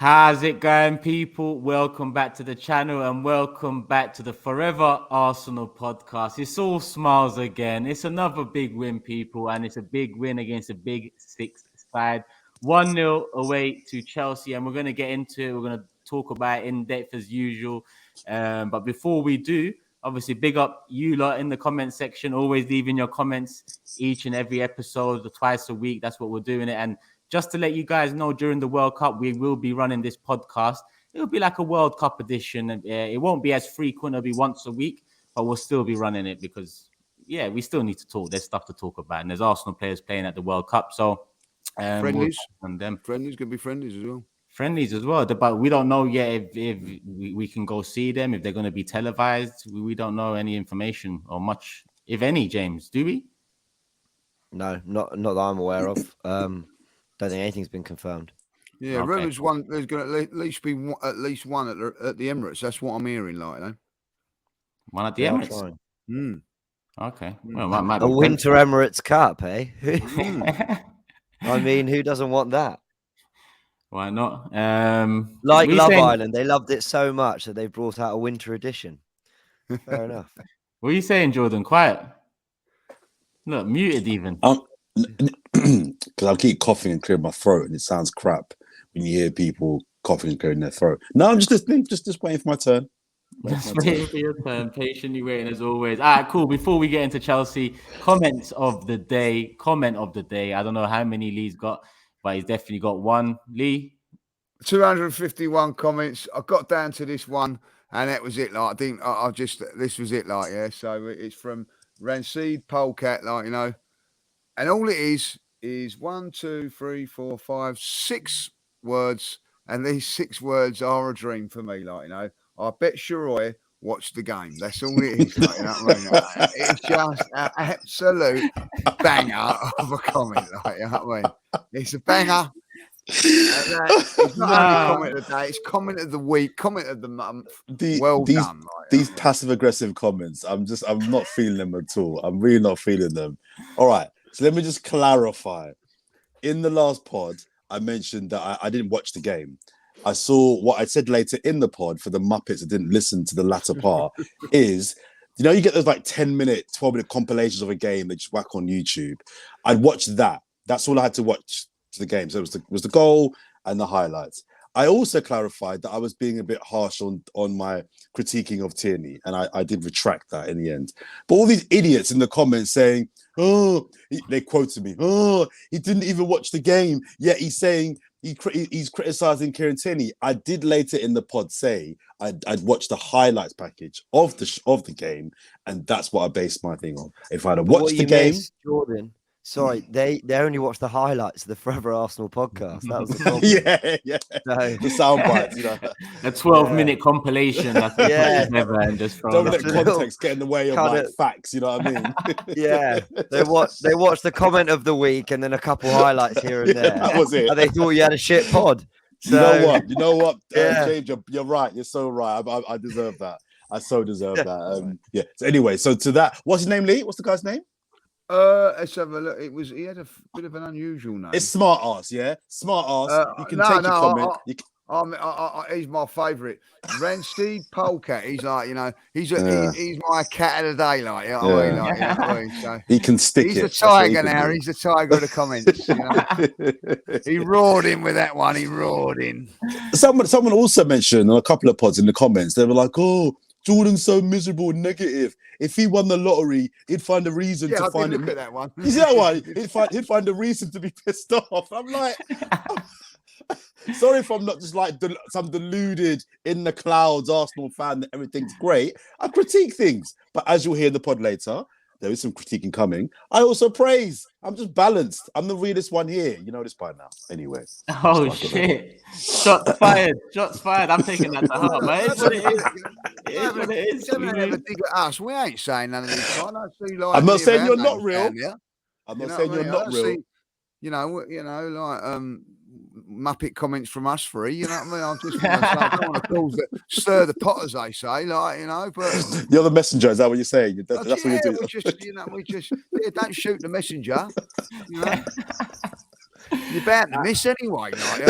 How's it going, people? Welcome back to the channel and welcome back to the Fourever Arsenal podcast. It's all smiles again. It's another big win, people, and it's a big win against a big six side. 1-0 away to Chelsea, and we're going to get into it. We're going to talk about it in depth as usual. But before we do, obviously, big up you lot in the comment section. Always leaving your comments each and every episode, twice a week. That's what we're doing it. And just to let you guys know, during the World Cup, we will be running this podcast. It'll be like a World Cup edition. It won't be as frequent. It'll be once a week, but we'll still be running it because, we still need to talk. There's stuff to talk about. And there's Arsenal players playing at the World Cup. So, friendlies. And them. Friendlies going to be friendlies as well. Friendlies as well. But we don't know yet if we can go see them, if they're going to be televised. We don't know any information or much, if any, James. Do we? No, not that I'm aware of. Don't think anything's been confirmed. Yeah, okay. There's going to at least be one at the Emirates. That's what I'm hearing, One at the Emirates. Okay. Well, might a Winter Emirates Cup, eh? I mean, who doesn't want that? Why not? Like Love Island, they loved it so much that they brought out a winter edition. Fair enough. What are you saying, Jordan? Quiet. Look, muted even. Because I'll keep coughing and clearing my throat, and it sounds crap when you hear people coughing and clearing their throat. No, I'm just listening, just waiting for my turn. Just waiting for your turn. Patiently waiting as always. All right, cool. Before we get into Chelsea, comment of the day. I don't know how many Lee's got, but he's definitely got one. Lee? 251 comments. I got down to this one, and that was it. This was it. So it's from Rancid Polecat, and all it is 1, 2, 3, 4, 5, 6 words, and these 6 words are a dream for me. I bet Shiroi watched the game. That's all it is. It's just an absolute banger of a comment. It's a banger. It's not only comment of the day, it's comment of the week, comment of the month. Done. These passive aggressive comments, I'm not feeling them at all. I'm really not feeling them. All right. So let me just clarify. In the last pod, I mentioned that I didn't watch the game. I saw what I said later in the pod for the Muppets that didn't listen to the latter part is, you get those 10-minute, 12-minute compilations of a game that just whack on YouTube. I'd watch that. That's all I had to watch to the game. So it was the goal and the highlights. I also clarified that I was being a bit harsh on my critiquing of Tierney, and I did retract that in the end. But all these idiots in the comments saying, they quoted me, he didn't even watch the game, yet he's saying he's criticizing Kieran Tierney. I did later in the pod say I'd watched the highlights package of the game, and that's what I based my thing on. If I'd have watched the game, Jordan. Sorry, they only watched the highlights of the Forever Arsenal podcast. That was the problem. yeah. So, the sound bites, a 12-minute compilation. That's never and just don't let context get in the way of facts. You know what I mean? Yeah, they watched the comment of the week and then a couple highlights here and there. That was it. And they thought you had a shit pod. So, you know what? James, you're right. You're so right. I deserve that. I so deserve that. So anyway, so to that, what's his name, Lee? What's the guy's name? Let's have a look. He had a bit of an unusual name. It's Smart Ass, yeah? Smart Ass. You can take your comment. He's my favourite. Rancid Polecat. He's he's my cat of the day, So he can stick he's it. He's a tiger now. He's a tiger of the comments. He roared in with that one. He roared in. Someone also mentioned on a couple of pods in the comments, they were like, Jordan's so miserable and negative. If he won the lottery, he'd find a reason to find it. Look at that one. You see that one? He'd find a reason to be pissed off. I'm like, sorry if I'm not just some deluded in the clouds Arsenal fan that everything's great. I critique things, but as you'll hear in the pod later, there is some critiquing coming. I also praise. I'm just balanced. I'm the realest one here. You know this by now. Anyway. Oh, shit. Shots fired. I'm taking that to heart, man. It's what it is. Have a dig at us. We ain't saying none of this. I'm not saying you're not real. I'm not saying you're not real. Muppet comments from us three, you know what I mean? I just want to say, I don't want to cause stir the pot, as they say, but you're the messenger, is that what you're saying? That's what you're doing. We just don't shoot the messenger, You're bound to miss anyway. Like,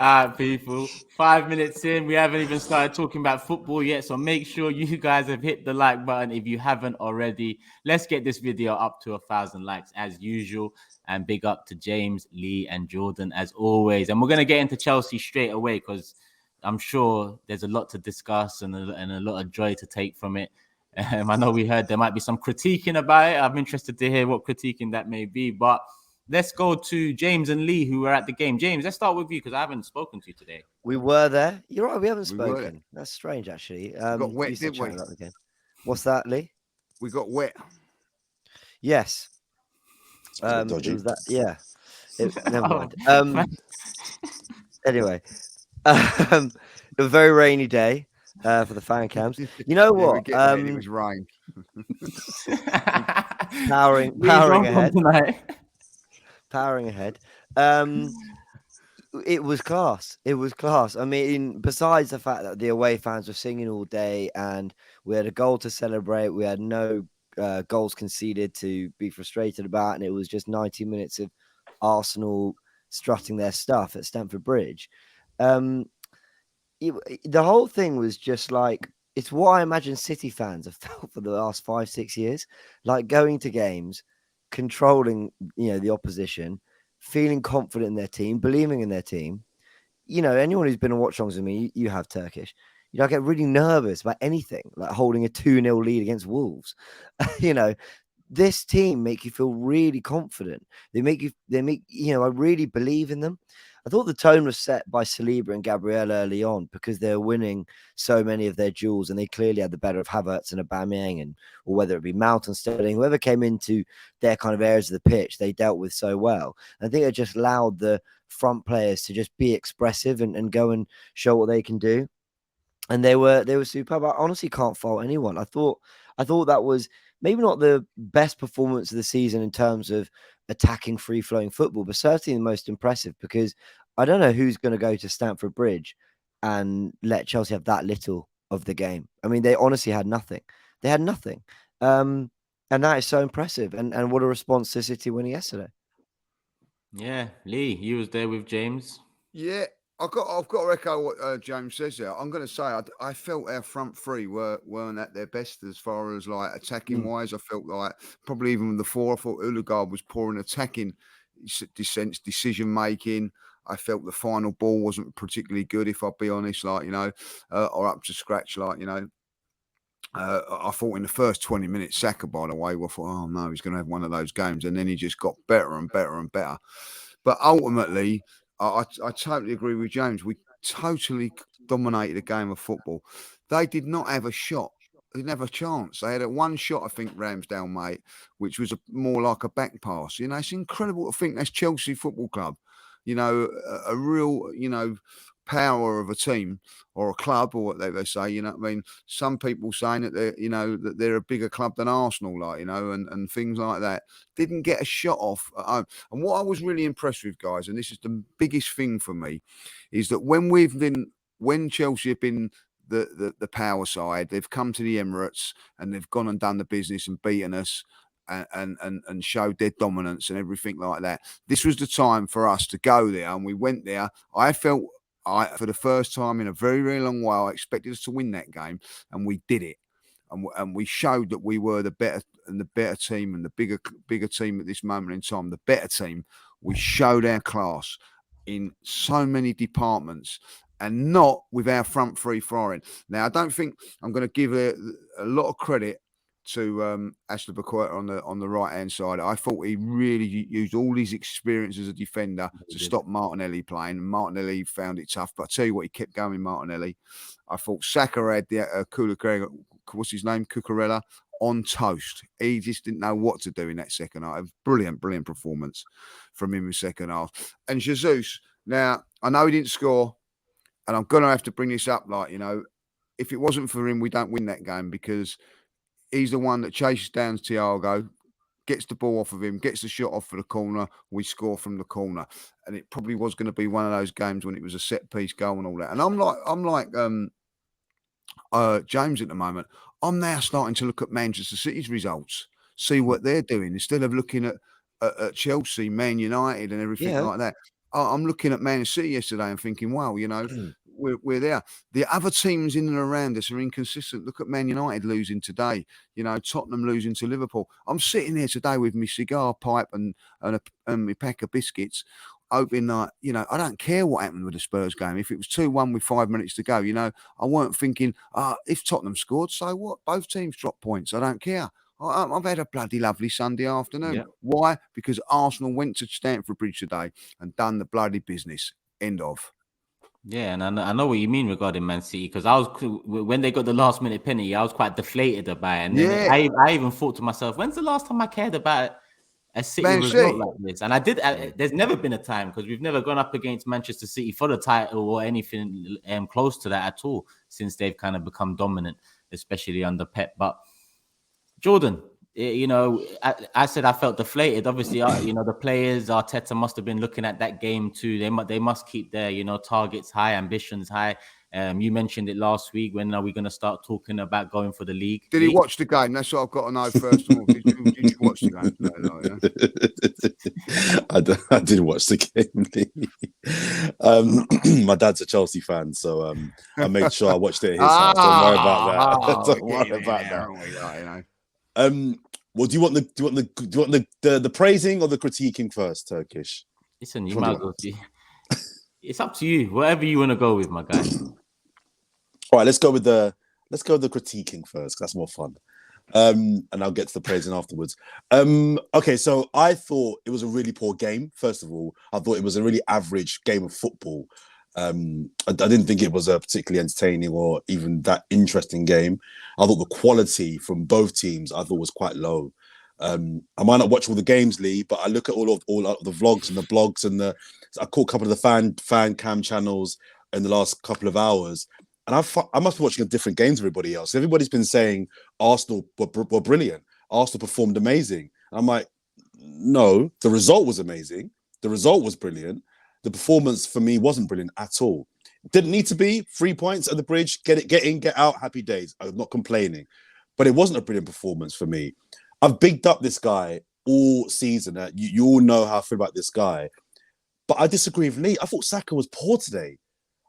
All right, people. 5 minutes in, we haven't even started talking about football yet. So make sure you guys have hit the like button if you haven't already. Let's get this video up to 1,000 likes as usual. And big up to James, Lee, and Jordan as always. And we're gonna get into Chelsea straight away because I'm sure there's a lot to discuss and a lot of joy to take from it. I know we heard there might be some critiquing about it. I'm interested to hear what critiquing that may be, but let's go to James and Lee, who were at the game. James, let's start with you because I haven't spoken to you today. We were there. You're right. We haven't We were. spoken. That's strange, actually. we got wet, you said didn't we? chatting about the game. What's that, Lee? We got wet. Yes. It dodgy. was that. Yeah. Never Oh, mind. Anyway, it was a very rainy day for the fan cams. You know Yeah, what? it was rain. Powering ahead. Powering ahead. It was class. It was class. I mean, besides the fact that the away fans were singing all day and we had a goal to celebrate, we had no goals conceded to be frustrated about, and it was just 90 minutes of Arsenal strutting their stuff at Stamford Bridge. The whole thing was just like, it's what I imagine City fans have felt for the last 5-6 years, like going to games, controlling, the opposition, feeling confident in their team, believing in their team. Anyone who's been on watch alongs with me, you have Turkish. I get really nervous about anything, like holding a 2-0 lead against Wolves. This team make you feel really confident. I really believe in them. I thought the tone was set by Saliba and Gabriel early on because they were winning so many of their duels and they clearly had the better of Havertz and Aubameyang, or whether it be Mount and Sterling, whoever came into their kind of areas of the pitch, they dealt with so well. And I think it just allowed the front players to just be expressive and go and show what they can do. And they were superb. I honestly can't fault anyone. I thought that was maybe not the best performance of the season in terms of attacking free-flowing football, but certainly the most impressive, because I don't know who's going to go to Stamford Bridge and let Chelsea have that little of the game. I mean, they honestly had nothing. They had nothing. And that is so impressive. And what a response to City winning yesterday. Yeah, Lee, you was there with James. Yeah, I've got to echo what James says there. I'm going to say I felt our front three weren't at their best as far as like attacking wise. I felt like probably even with the four, I thought Odegaard was poor in attacking decision making. I felt the final ball wasn't particularly good, if I'll be honest, or up to scratch, I thought in the first 20 minutes, Saka, by the way, I thought, oh no, he's going to have one of those games. And then he just got better and better and better. But ultimately, I totally agree with James. We totally dominated a game of football. They did not have a shot. They didn't have a chance. They had one shot, I think, Ramsdale, mate, which was more like a back pass. It's incredible to think that's Chelsea Football Club. A real, power of a team or a club, or what they say. I mean, some people saying that that they're a bigger club than Arsenal, and things like that. Didn't get a shot off at home. And what I was really impressed with, guys, and this is the biggest thing for me, is that when Chelsea have been the power side, they've come to the Emirates and they've gone and done the business and beaten us. And showed their dominance and everything like that. This was the time for us to go there, and we went there. I felt for the first time in a very, very long while, I expected us to win that game, and we did it. And we showed that we were the better team and the bigger team at this moment in time. The better team. We showed our class in so many departments, and not with our front three firing. Now, I don't think I'm going to give a lot of credit to Ashley Bakweta on the right hand side. I thought he really used all his experience as a defender to stop Martinelli playing. Martinelli found it tough, but I tell you what, he kept going, Martinelli. I thought Saka had the Cucurella on toast. He just didn't know what to do in that second half. Brilliant performance from him in the second half. And Jesus, now I know he didn't score, and I'm gonna have to bring this up. If it wasn't for him, we don't win that game, because he's the one that chases down Thiago, gets the ball off of him, gets the shot off for the corner. We score from the corner, and it probably was going to be one of those games when it was a set piece goal and all that. And I'm like James at the moment. I'm now starting to look at Manchester City's results. see what they're doing instead of looking at Chelsea, Man United, and everything like that. I'm looking at Man City yesterday and thinking, wow, we're there. The other teams in and around us are inconsistent. Look at Man United losing today. Tottenham losing to Liverpool. I'm sitting here today with my cigar pipe and my pack of biscuits, hoping that, I don't care what happened with the Spurs game. If it was 2-1 with 5 minutes to go, I weren't thinking, if Tottenham scored, so what? Both teams dropped points. I don't care. I've had a bloody lovely Sunday afternoon. Yeah. Why? Because Arsenal went to Stamford Bridge today and done the bloody business. End of. Yeah, and I know what you mean regarding Man City, because when they got the last minute penalty, I was quite deflated about it. And then I even thought to myself, when's the last time I cared about a City result like this? And I did. There's never been a time, because we've never gone up against Manchester City for the title or anything close to that at all since they've kind of become dominant, especially under Pep. But Jordan, I said I felt deflated. Obviously, the players, Arteta must have been looking at that game too. They must keep their, targets high, ambitions high. You mentioned it last week. When are we going to start talking about going for the league? Did he watch the game? That's what I've got to know first of all. Did you watch the game? I did watch the game. My dad's a Chelsea fan, so I made sure I watched it at his house. Don't worry about that. Don't worry about that. Well, do you want the praising or the critiquing first, Turkish? Listen, you might as well see. It's up to you. Whatever you want to go with, my guy. All right, let's go with the critiquing first, because that's more fun. And I'll get to the praising afterwards. Okay, so I thought it was a really poor game. First of all, I thought it was a really average game of football. I didn't think it was a particularly entertaining or even that interesting game. I thought the quality from both teams was quite low. I might not watch all the games, Lee, but I look at all of the vlogs and the blogs and I caught a couple of the fan cam channels in the last couple of hours, and I must be watching a different game to everybody else. Everybody's been saying Arsenal were brilliant. Arsenal performed amazing. I'm like, no, the result was amazing. The result was brilliant. The performance for me wasn't brilliant at all. Didn't need to be 3 points at the bridge. Get in, get out. Happy days. I'm not complaining, but it wasn't a brilliant performance for me. I've bigged up this guy all season. You all know how I feel about this guy, but I disagree with Lee. I thought Saka was poor today.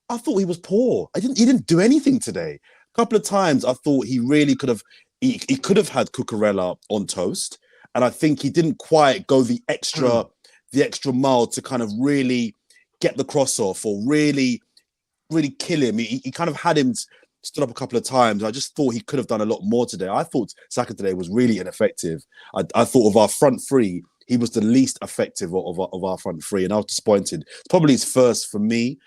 I thought he was poor. He didn't do anything today. A couple of times I thought he really could have. He could have had Cucurella on toast, and I think he didn't quite go the extra mile to kind of really get the cross off or really kill him. He kind of had him stood up a couple of times. I just thought he could have done a lot more today. I thought Saka today was really ineffective. I thought of our front three, he was the least effective of our front three, and I was disappointed. Probably his first, for me,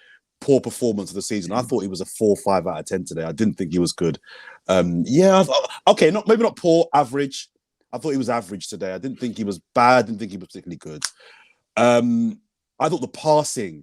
poor performance of the season. I thought he was a 4 or 5 out of 10 today. I didn't think he was good. Okay, maybe not poor, average. I thought he was average today. I didn't think he was bad. I didn't think he was particularly good. I thought the passing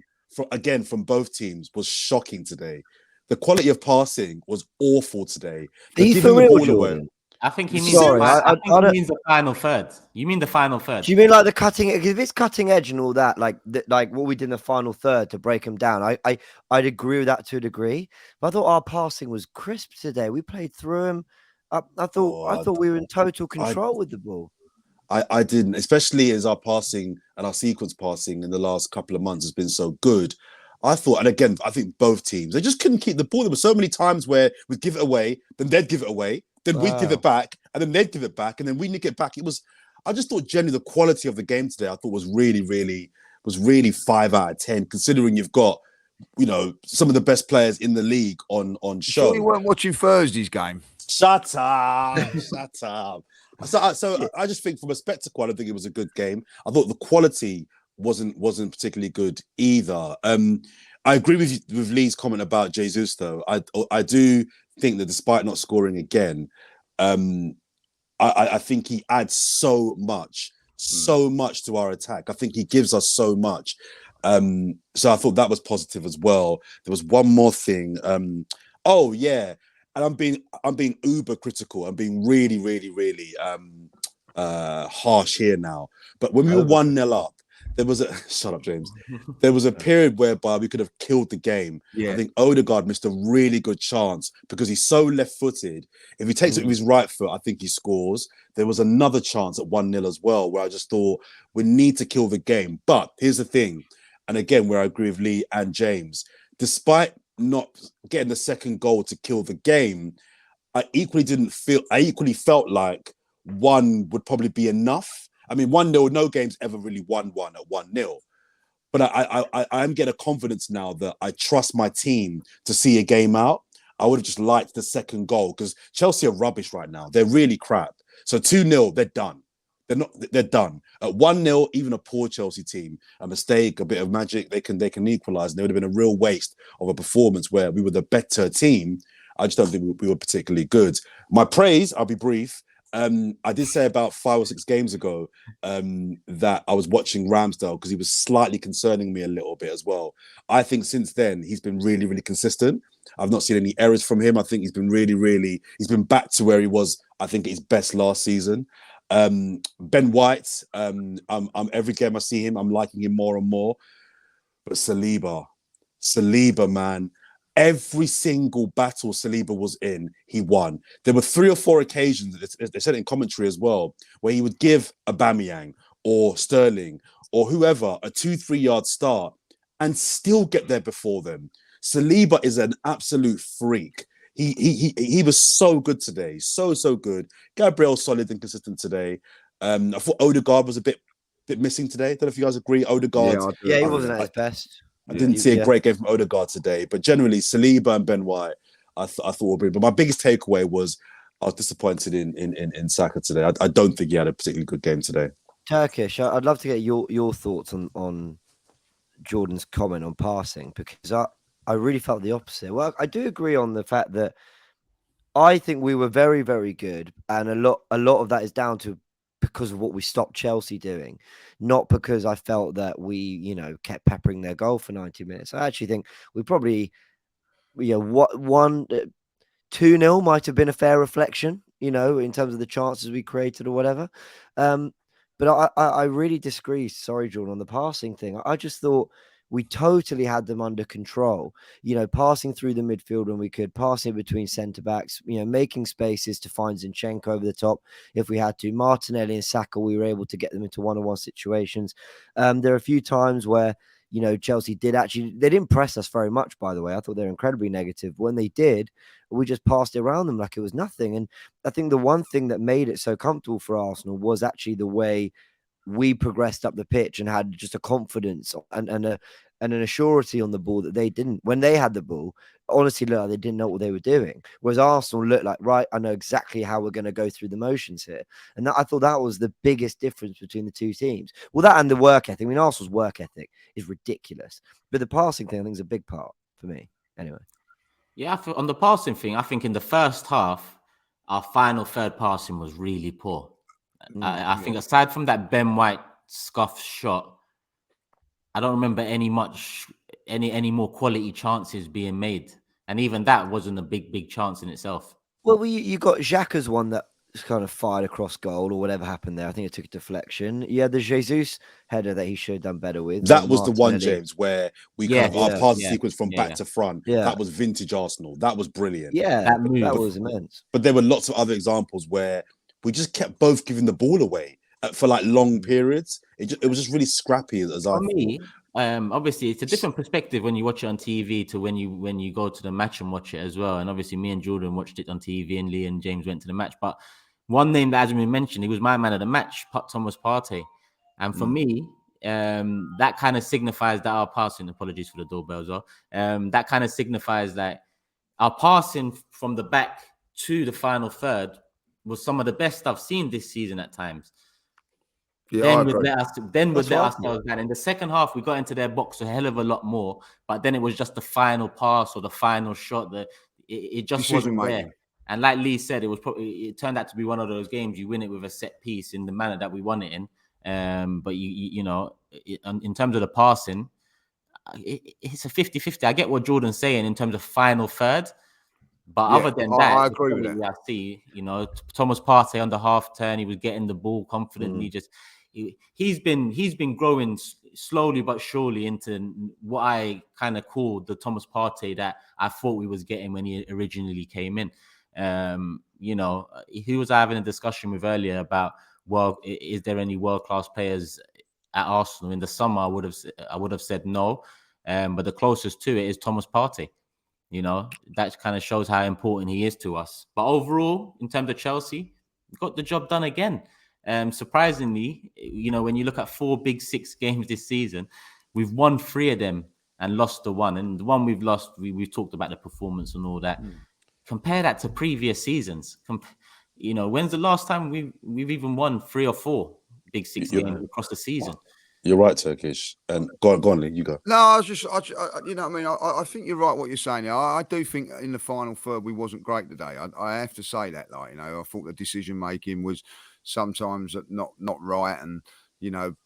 from both teams was shocking today. The quality of passing was awful today. Are you for real, Jordan? I think he means. Sorry, I think he means the final third. You mean the final third? Do you mean like the cutting? If it's cutting edge and all that, like what we did in the final third to break him down, I'd agree with that to a degree. But I thought our passing was crisp today. We played through him. I thought we were in total control with the ball. I didn't, especially as our passing and our sequence passing in the last couple of months has been so good. I thought, and again, I think both teams, they just couldn't keep the ball. There were so many times where we'd give it away, then they'd give it away, then we'd give it back, and then they'd give it back, and then we'd nick it back. I just thought generally the quality of the game today, I thought was really 5 out of 10, considering you've got, some of the best players in the league on show. Sure you weren't watching Thursday's game? Shut up. Shut up. So I just think from a spectacle, I don't think it was a good game. I thought the quality wasn't particularly good either. I agree with Lee's comment about Jesus, though. I do think that despite not scoring again, I think he adds so much to our attack. I think he gives us so much. So I thought that was positive as well. There was one more thing. And I'm being uber critical. I'm being really harsh here now. But when we were 1-0 up, there was a shut up, James. There was a period whereby we could have killed the game. Yeah. I think Odegaard missed a really good chance because he's so left-footed. If he takes it with his right foot, I think he scores. There was another chance at 1-0 as well, where I just thought we need to kill the game. But here's the thing, and again, where I agree with Lee and James, despite not getting the second goal to kill the game, I equally felt like one would probably be enough. I mean, 1-0, no game's ever really won one at 1-0. But I'm getting a confidence now that I trust my team to see a game out. I would have just liked the second goal because Chelsea are rubbish right now. They're really crap. So 2-0, they're done. They're done. At 1-0, even a poor Chelsea team, a mistake, a bit of magic, they can equalise. And there would have been a real waste of a performance where we were the better team. I just don't think we were particularly good. My praise, I'll be brief. I did say about 5 or 6 games ago that I was watching Ramsdale because he was slightly concerning me a little bit as well. I think since then he's been really, really consistent. I've not seen any errors from him. I think he's been he's been back to where he was, I think, at his best last season. Ben White, every game I see him, I'm liking him more and more. But Saliba, man. Every single battle Saliba was in, he won. There were 3 or 4 occasions, they said in commentary as well, where he would give Aubameyang or Sterling or whoever a 2-3 yard start and still get there before them. Saliba is an absolute freak. He was so good today, so good. Gabriel solid and consistent today. I thought Odegaard was a bit missing today. Don't know if you guys agree. Odegaard, yeah, he wasn't at his best. I didn't see a great game from Odegaard today, but generally Saliba and Ben White, I thought would be. But my biggest takeaway was I was disappointed in Saka today. I don't think he had a particularly good game today. Turkish, I'd love to get your thoughts on Jordan's comment on passing, because I really felt the opposite. Well, I do agree on the fact that I think we were very, very good, and a lot of that is down to because of what we stopped Chelsea doing, not because I felt that we, kept peppering their goal for 90 minutes. I actually think we probably, 2-0 might have been a fair reflection, in terms of the chances we created or whatever. But I really disagree. Sorry, Jordan, on the passing thing. I just thought we totally had them under control, passing through the midfield when we could, passing between centre backs, making spaces to find Zinchenko over the top if we had to. Martinelli and Saka, we were able to get them into one-on-one situations. There are a few times where, Chelsea they didn't press us very much, by the way. I thought they were incredibly negative. When they did, we just passed it around them like it was nothing. And I think the one thing that made it so comfortable for Arsenal was actually the way we progressed up the pitch and had just a confidence and an assurity on the ball that they didn't. When they had the ball, honestly, look like they didn't know what they were doing. Whereas Arsenal looked like, right, I know exactly how we're going to go through the motions here. And I thought that was the biggest difference between the two teams. Well, that and the work ethic. I mean, Arsenal's work ethic is ridiculous. But the passing thing, I think, is a big part for me. Anyway. Yeah, on the passing thing, I think in the first half, our final third passing was really poor. I think aside from that Ben White scuff shot, I don't remember any more quality chances being made. And even that wasn't a big chance in itself. Well, you got Xhaka's one that kind of fired across goal or whatever happened there. I think it took a deflection. Yeah, the Jesus header that he should have done better with. That was the one, James, where we our passing sequence from back to front. Yeah. That was vintage Arsenal. That was brilliant. Yeah, that was immense. But there were lots of other examples where we just kept both giving the ball away for like long periods. It was just really scrappy as I thought. Me, obviously, it's a different perspective when you watch it on TV to when you go to the match and watch it as well. And obviously, me and Jordan watched it on TV, and Lee and James went to the match. But one name that hasn't been mentioned, he was my man of the match, Thomas Partey. And for me, that kind of signifies that our passing. Apologies for the doorbell as well. That kind of signifies that our passing from the back to the final third was some of the best I've seen this season at times. Yeah, Then would let us know that in the second half we got into their box a hell of a lot more, but then it was just the final pass or the final shot that it just wasn't there. And like Lee said, it turned out to be one of those games you win it with a set piece in the manner that we won it in. But in terms of the passing, it's a 50-50. I get what Jordan's saying in terms of final third. But other than that, I agree with that. I see, Thomas Partey on the half turn, he was getting the ball confidently. He's been growing slowly but surely into what I kind of called the Thomas Partey that I thought we was getting when he originally came in. He was having a discussion with earlier about, well, is there any world-class players at Arsenal? In the summer, I would have said no, but the closest to it is Thomas Partey. That kind of shows how important he is to us. But overall, in terms of Chelsea, got the job done again. Surprisingly, when you look at 4 Big Six games this season, we've won 3 of them and lost the one. And the one we've lost, we've talked about the performance and all that. Compare that to previous seasons. When's the last time we've even won 3 or 4 Big Six games across the season? You're right, Turkish. And go on, Lee, you go. No, I think you're right what you're saying. I do think in the final third we wasn't great today. I have to say that. I thought the decision making was sometimes not right, and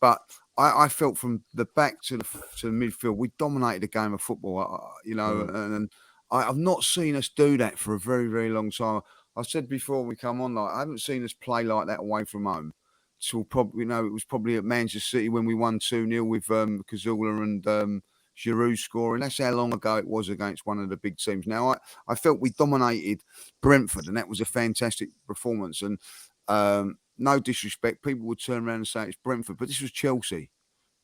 but I felt from the back to the midfield we dominated the game of football. And I've not seen us do that for a very, very long time. I said before we come on, I haven't seen us play like that away from home. So probably, it was probably at Manchester City when we won 2-0 with Cazorla and Giroud scoring. That's how long ago it was against one of the big teams. Now, I felt we dominated Brentford, and that was a fantastic performance. And no disrespect, people would turn around and say it's Brentford, but this was Chelsea.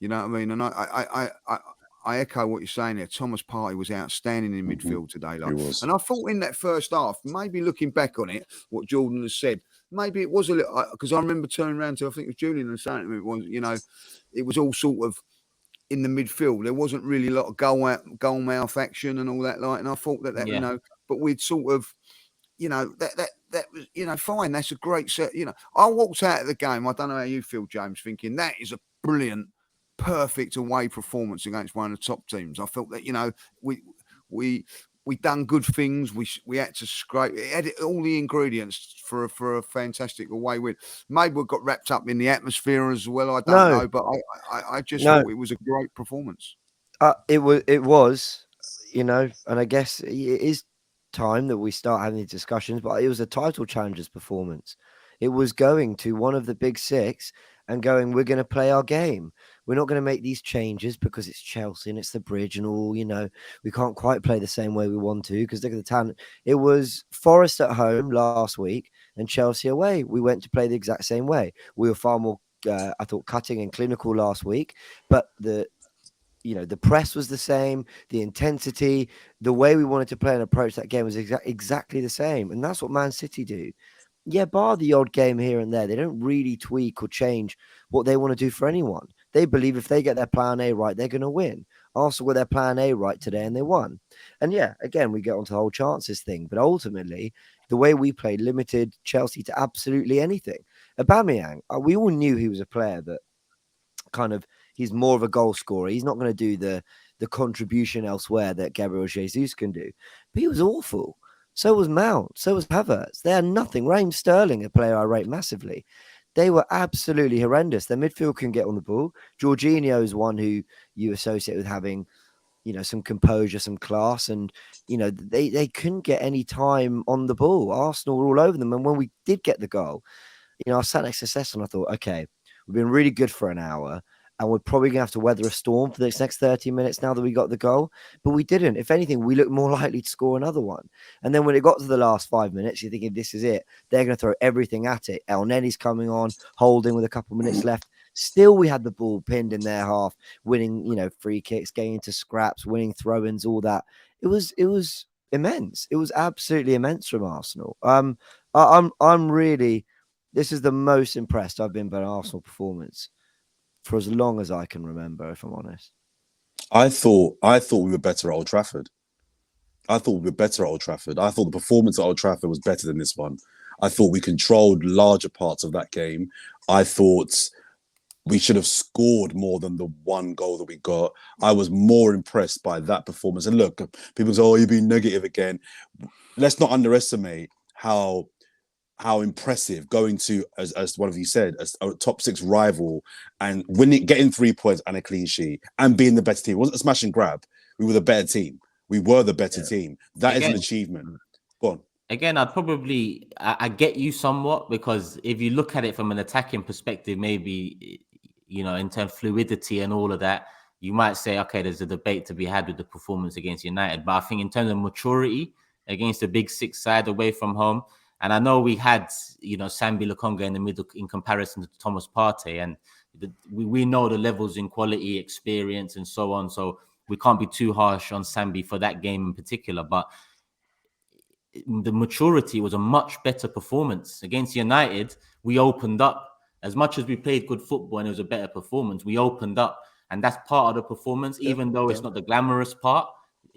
You know what I mean? And I echo what you're saying there. Thomas Partey was outstanding in midfield today. And I thought in that first half, maybe looking back on it, what Jordan has said, maybe it was a little, because I remember turning around to, I think it was Julian and saying to me, it was all sort of in the midfield. There wasn't really a lot of goal mouth action and all that. And I thought that but we'd sort of, that was, fine. That's a great set. I walked out of the game. I don't know how you feel, James, thinking that is a brilliant, perfect away performance against one of the top teams. I felt that we done good things. We had to scrape. It had all the ingredients for a fantastic away win. Maybe we got wrapped up in the atmosphere as well. I don't know, but I just thought it was a great performance. It was, and I guess it is time that we start having these discussions. But it was a title challenger's performance. It was going to one of the Big Six and going, we're going to play our game. We're not going to make these changes because it's Chelsea and it's the bridge and all, we can't quite play the same way we want to because look at the talent. It was Forest at home last week and Chelsea away. We went to play the exact same way. We were far more, I thought, cutting and clinical last week, but the press was the same, the intensity, the way we wanted to play and approach that game was exactly the same. And that's what Man City do. Yeah, bar the odd game here and there, they don't really tweak or change what they want to do for anyone. They believe if they get their plan A right, they're going to win. Arsenal got their plan A right today and they won. And yeah, again, we get onto the whole chances thing. But ultimately, the way we played limited Chelsea to absolutely anything. Aubameyang, we all knew he was a player that kind of, he's more of a goal scorer. He's not going to do the contribution elsewhere that Gabriel Jesus can do. But he was awful. So was Mount. So was Havertz. They had nothing. Raheem Sterling, a player I rate massively. They were absolutely horrendous. Their midfield can get on the ball. Jorginho is one who you associate with having, some composure, some class. And, they couldn't get any time on the ball. Arsenal were all over them. And when we did get the goal, I sat next to Cecil and I thought, okay, we've been really good for an hour. And we're probably going to have to weather a storm for the next 30 minutes now that we got the goal. But we didn't. If anything, we looked more likely to score another one. And then when it got to the last 5 minutes, you're thinking, this is it. They're going to throw everything at it. El Nenny's coming on, holding with a couple of minutes left. Still, we had the ball pinned in their half, winning, free kicks, getting into scraps, winning throw-ins, all that. It was immense. It was absolutely immense from Arsenal. I'm really, this is the most impressed I've been by an Arsenal performance for as long as I can remember, if I'm honest. I thought we were better at Old Trafford. I thought the performance at Old Trafford was better than this one. I thought we controlled larger parts of that game. I thought we should have scored more than the one goal that we got. I was more impressed by that performance. And look, people say, oh, you're being negative again. Let's not underestimate how impressive going to, as one of you said, as a top 6 rival and getting 3 points and a clean sheet and being the better team. It wasn't a smash and grab. We were the better team. We were the better team. That is an achievement. Go on. Again, I get you somewhat because if you look at it from an attacking perspective, maybe in terms of fluidity and all of that, you might say, okay, there's a debate to be had with the performance against United. But I think in terms of maturity against the big six side away from home, and I know we had, Sambi Lokonga in the middle in comparison to Thomas Partey, and we know the levels in quality, experience, and so on. So we can't be too harsh on Sambi for that game in particular. But the maturity was a much better performance against United. We opened up as much as we played good football, and it was a better performance. We opened up, and that's part of the performance, even though it's not the glamorous part.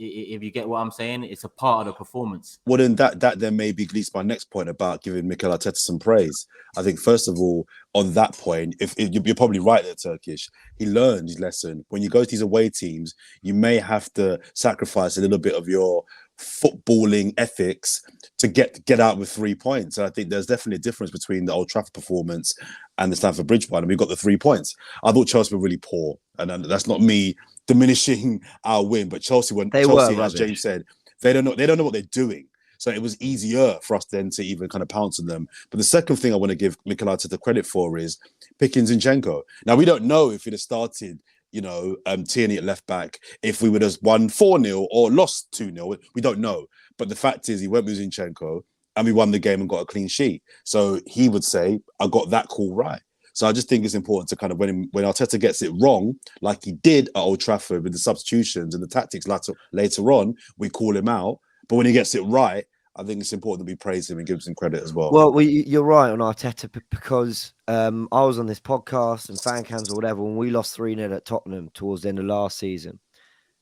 If you get what I'm saying, it's a part of the performance. Well, then that then maybe leads my next point about giving Mikel Arteta some praise. I think first of all, on that point, if you're probably right there, Turkish, he learned his lesson. When you go to these away teams, you may have to sacrifice a little bit of your footballing ethics to get out with 3 points. And I think there's definitely a difference between the Old Trafford performance and the Stamford Bridge one. And we got the 3 points. I thought Chelsea were really poor, and that's not me diminishing our win, but Chelsea, as James said, they don't know what they're doing. So it was easier for us then to even kind of pounce on them. But the second thing I want to give Mikel Arteta credit for is picking Zinchenko. Now, we don't know if he'd have started, Tierney at left back, if we would have won 4-0 or lost 2-0. We don't know. But the fact is, he went with Zinchenko and we won the game and got a clean sheet. So he would say, I got that call right. So I just think it's important to kind of, when Arteta gets it wrong, like he did at Old Trafford with the substitutions and the tactics later on, we call him out. But when he gets it right, I think it's important that we praise him and give him crediit as well. Well, you're right on Arteta, because I was on this podcast and fan cams or whatever when we lost 3-0 at Tottenham towards the end of last season.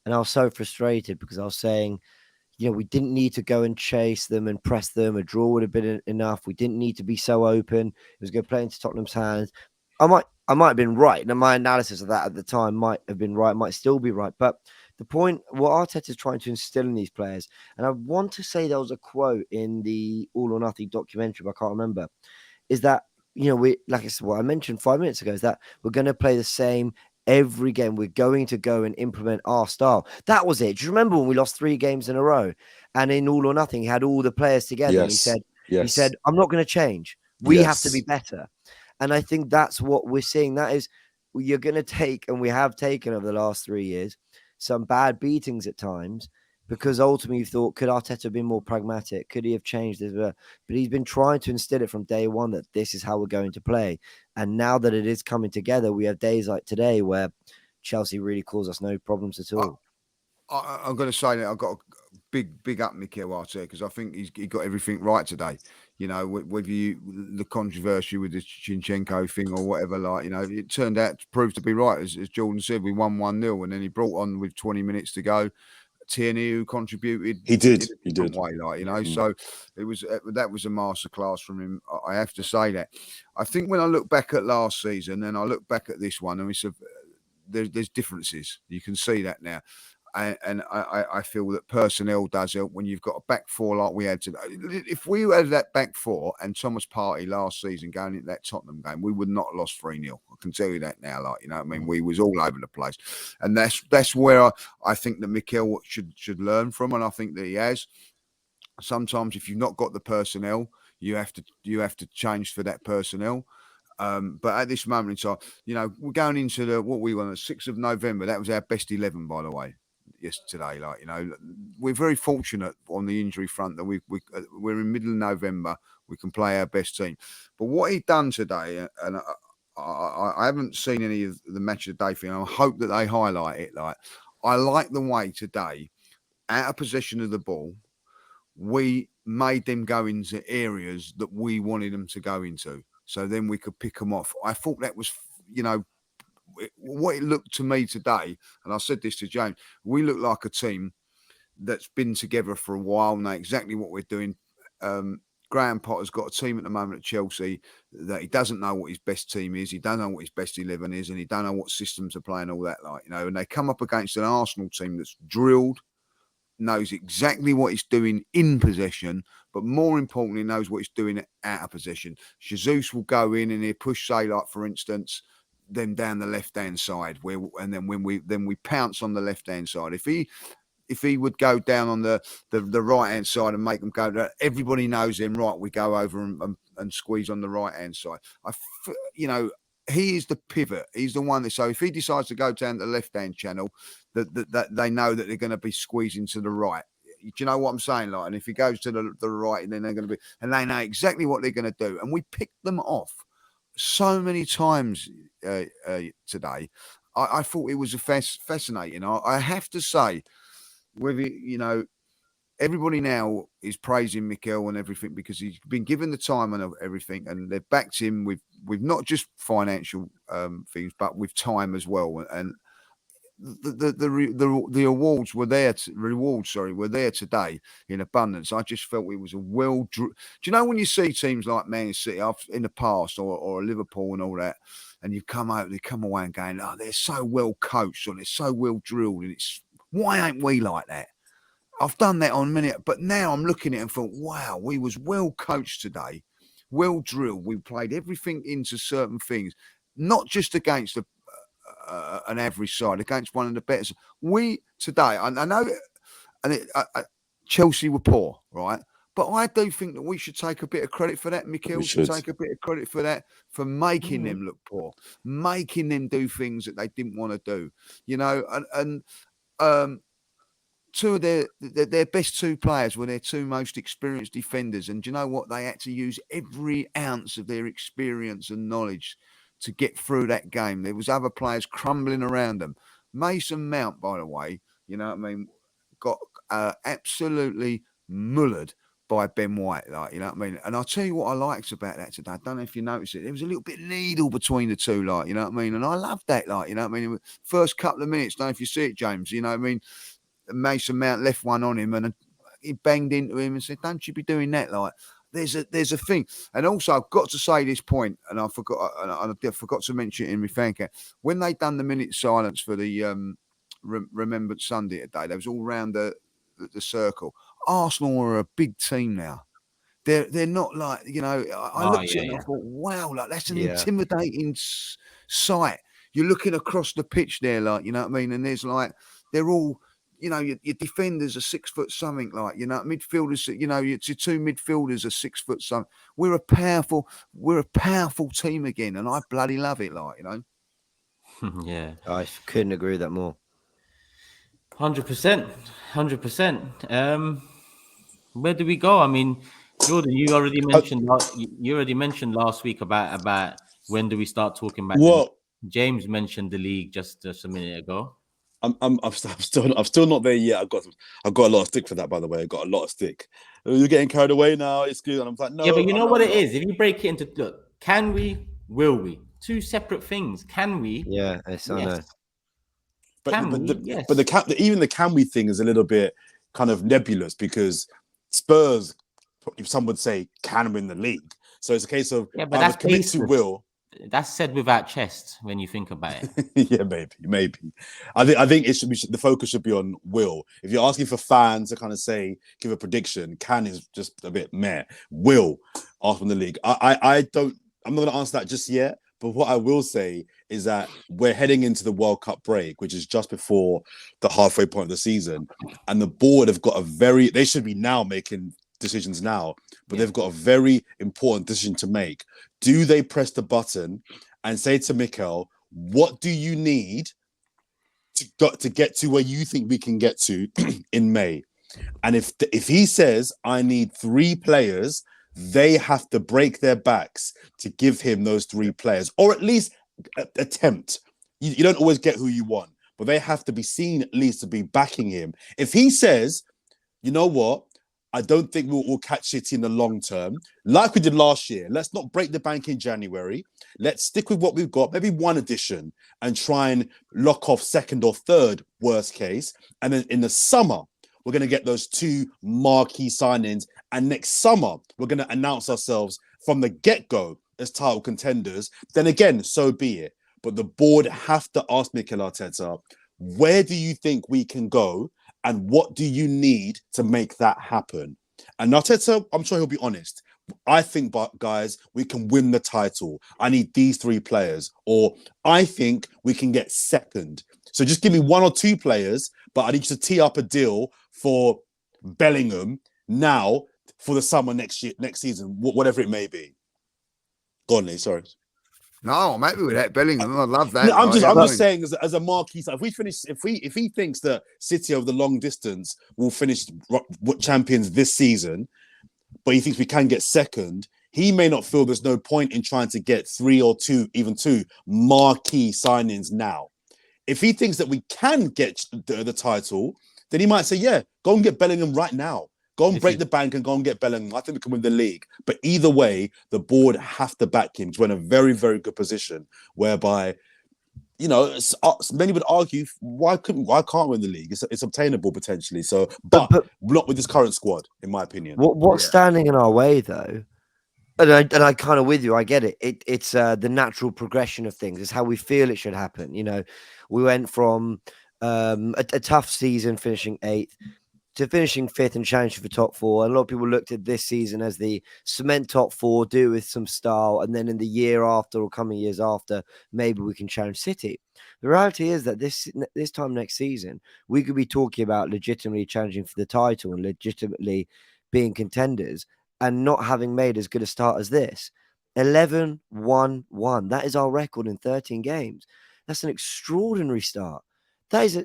And I was so frustrated because I was saying, we didn't need to go and chase them and press them. A draw would have been enough. We didn't need to be so open. It was going to play into Tottenham's hands. I might have been right. Now, my analysis of that at the time might have been right, might still be right. But the point, what Arteta is trying to instill in these players, and I want to say there was a quote in the All or Nothing documentary, but I can't remember, is that, we, like I said, what I mentioned 5 minutes ago, is that we're going to play the same every game. We're going to go and implement our style. That was it. Do you remember when we lost 3 games in a row? And in All or Nothing, he had all the players together. Yes. And he said, I'm not going to change. We have to be better. And I think that's what we're seeing. That is, you're going to take, and we have taken over the last 3 years, some bad beatings at times, because ultimately you thought, could Arteta have been more pragmatic? Could he have changed this? But he's been trying to instill it from day one that this is how we're going to play. And now that it is coming together, we have days like today where Chelsea really cause us no problems at all. I'm going to say that I've got a big up Mikel Arteta, because I think he got everything right today. Whether the controversy with the Zinchenko thing or whatever, it turned out to prove to be right. As Jordan said, we won 1-0, and then he brought on with 20 minutes to go Tierney, who contributed. He did. Way, So it was that was a masterclass from him. I have to say that. I think when I look back at last season and I look back at this one, and there's differences. You can see that now. And I feel that personnel does help when you've got a back four like we had today. If we had that back four and Thomas Partey last season going into that Tottenham game, we would not have lost 3-0. I can tell you that now. We was all over the place. And that's where I think that Mikel should learn from, and I think that he has. Sometimes if you've not got the personnel, you have to change for that personnel. But at this moment in time, we're going into the 6th of November. That was our best 11, by the way. Yesterday, we're very fortunate on the injury front that we're in middle of November. We can play our best team. But what he done today, and I haven't seen any of the match of the day thing. I hope that they highlight it. I like the way today, out of possession of the ball, we made them go into areas that we wanted them to go into. So then we could pick them off. I thought that was, what it looked to me today, and I said this to James, we look like a team that's been together for a while, know exactly what we're doing. Graham Potter's got a team at the moment at Chelsea that he doesn't know what his best team is, he don't know what his best 11 is, and he don't know what systems are playing, all that, and they come up against an Arsenal team that's drilled, knows exactly what he's doing in possession, but more importantly, knows what he's doing out of possession. Jesus will go in and he'll push, say, like, for instance, them down the left-hand side, and then we pounce on the left-hand side. If he would go down on the right-hand side and make them go, everybody knows then, right, we go over and squeeze on the right-hand side. he is the pivot. He's the one that. So if he decides to go down the left-hand channel, that they know that they're going to be squeezing to the right. Do you know what I'm saying? Like, and if he goes to the right, then they're going to be, and they know exactly what they're going to do. And we picked them off so many times today. I thought it was fascinating. I have to say, with it, everybody now is praising Mikel and everything because he's been given the time and everything, and they've backed him with not just financial things, but with time as well. And the awards were there. Were there today in abundance. I just felt it was a do you know when you see teams like Man City in the past or Liverpool and all that, and they come away and going, oh, they're so well coached or they're so well drilled, and it's why ain't we like that? I've done that on many, but now I'm looking at it and thought, wow, we was well coached today, well drilled. We played everything into certain things, not just against an average side, against one of the better. We today, I know, and Chelsea were poor, right? But I do think that we should take a bit of credit for that. Mikel should take a bit of credit for that, for making them look poor, making them do things that they didn't want to do, and two of their best two players were their two most experienced defenders. And do you know what? They had to use every ounce of their experience and knowledge to get through that game. There was other players crumbling around them. Mason Mount, by the way, got absolutely mullered by Ben White. And I'll tell you what I liked about that today. I don't know if you noticed it. There was a little bit of needle between the two, And I love that, First couple of minutes, don't know if you see it, James, Mason Mount left one on him and he banged into him and said, don't you be doing that. There's a thing. And also I've got to say this point, and I forgot to mention it in my fan count. When they done the minute silence for the Remembered Sunday today, they was all round the circle. Arsenal are a big team now. They're not like, I looked at it and I thought, wow, that's an intimidating sight. You're looking across the pitch there, and there's they're all, your defenders are 6 foot something, midfielders, your two midfielders are 6 foot something. We're a powerful team again, and I bloody love it, Yeah, I couldn't agree with that more. 100%. Where do we go? I mean, Jordan, you already mentioned last week about when do we start talking about. Well, James mentioned the league just a minute ago. I'm still not there yet. I've got a lot of stick for that, by the way. I got a lot of stick. You're getting carried away now. It's good, and I'm like, no. Yeah, but you know what it is. If you break it into, look, can we? Will we? Two separate things. Can we? Yeah, I know. But even the can we thing is a little bit kind of nebulous because Spurs, if some would say, can win the league. So it's a case of that's commit to will. That's said without chest when you think about it. Yeah, maybe. I think the focus should be on will. If you're asking for fans to kind of give a prediction, can is just a bit meh. Will Arsenal in the league. I'm not going to answer that just yet. But what I will say is that we're heading into the World Cup break, which is just before the halfway point of the season, and the board have got they should be now making decisions now, but they've got a very important decision to make. Do they press the button and say to Mikel, what do you need to get to where you think we can get to in May? And if he says, I need 3 players, they have to break their backs to give him those 3 players, or at least attempt. You don't always get who you want, but they have to be seen at least to be backing him. If he says, you know what, I don't think we'll catch City in the long term, like we did last year. Let's not break the bank in January. Let's stick with what we've got, maybe 1 addition, and try and lock off 2nd or 3rd, worst case. And then in the summer, we're going to get those 2 marquee signings. And next summer, we're going to announce ourselves from the get-go as title contenders. Then again, so be it. But the board have to ask Mikel Arteta, where do you think we can go? And what do you need to make that happen? And Arteta, I'm sure he'll be honest. I think, guys, we can win the title. I need these 3 players. Or I think we can get 2nd. So just give me 1 or 2 players, but I need you to tee up a deal for Bellingham now for the summer next season, whatever it may be. Go on, Lee, sorry. No, I'm happy with that, Bellingham. I love that. No, I'm like, just I mean, saying as a marquee side, if he thinks that City over the long distance will finish champions this season, but he thinks we can get second, he may not feel there's no point in trying to get 3 or 2, even 2 marquee signings now. If he thinks that we can get the title, then he might say, yeah, go and get Bellingham right now. Go and break the bank and go and get Bellingham. I think we can win the league. But either way, the board have to back him. We're in a very, very good position whereby, you know, many would argue, why can't we win the league? It's obtainable potentially. So, but not with this current squad, in my opinion. What's standing in our way, though? And I kind of with you. I get it. It's the natural progression of things. It's how we feel it should happen. You know, we went from a tough season, finishing 8th, to finishing 5th and challenging for top 4. And a lot of people looked at this season as the cement top 4, do it with some style, and then in the year after or coming years after, maybe we can challenge City. The reality is that this time next season, we could be talking about legitimately challenging for the title and legitimately being contenders and not having made as good a start as this. 11-1-1. That is our record in 13 games. That's an extraordinary start. That is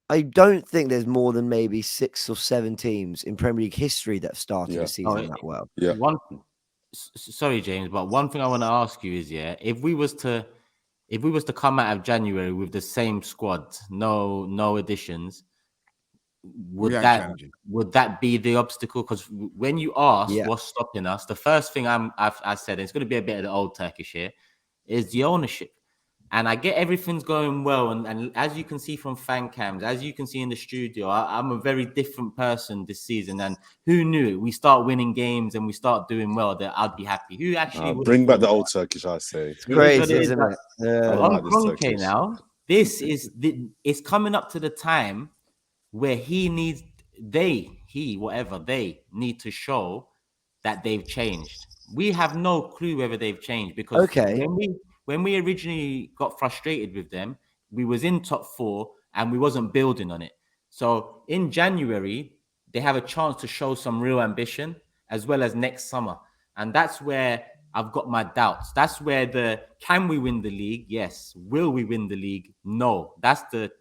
I don't think there's more than maybe 6 or 7 teams in Premier League history that have started a season that well. Yeah. Sorry, James, but one thing I want to ask you is, if we was to come out of January with the same squad, no additions, would that be the obstacle? Because when you ask what's stopping us, the first thing I said, and it's going to be a bit of the old Turkish here, is the ownership. And I get everything's going well. And as you can see from fan cams, as you can see in the studio, I'm a very different person this season. And who knew it? We start winning games and we start doing well, that I'd be happy. Who actually would bring back the old Turkish, I say. It's crazy, isn't it? On Kroenke now, it's coming up to the time where they need to show that they've changed. We have no clue whether they've changed because when we originally got frustrated with them, we was in top 4 and we wasn't building on it. So in January, they have a chance to show some real ambition as well as next summer. And that's where I've got my doubts. That's where can we win the league? Yes. Will we win the league? No. That's the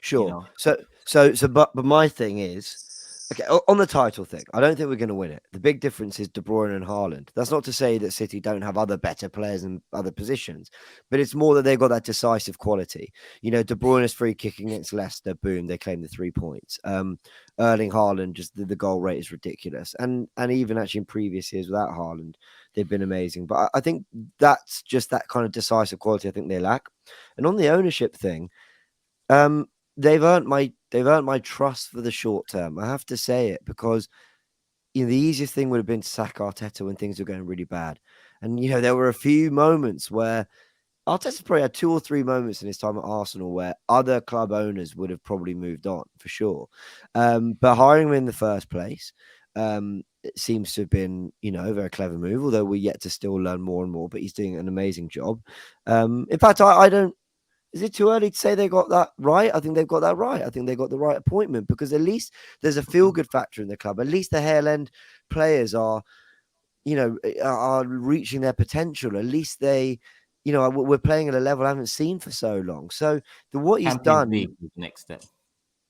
sure. You know. But my thing is, okay, on the title thing, I don't think we're going to win it. The big difference is De Bruyne and Haaland. That's not to say that City don't have other better players in other positions, but it's more that they've got that decisive quality. You know, De Bruyne's free kicking against Leicester, boom, they claim the 3 points. Erling Haaland, just the goal rate is ridiculous. And even actually in previous years without Haaland, they've been amazing. But I think that's just that kind of decisive quality I think they lack. And on the ownership thing, they've earned my trust for the short term. I have to say it because the easiest thing would have been to sack Arteta when things were going really bad. And there were a few moments where Arteta probably had 2 or 3 moments in his time at Arsenal where other club owners would have probably moved on for sure. But hiring him in the first place, it seems to have been, a very clever move, although we're yet to still learn more and more, but he's doing an amazing job. In fact, I don't. Is it too early to say they got that right? I think they've got that right. I think they got the right appointment because at least there's a feel-good factor in the club. At least the Hale-end players are reaching their potential. At least they, we're playing at a level I haven't seen for so long. So what he's done next step.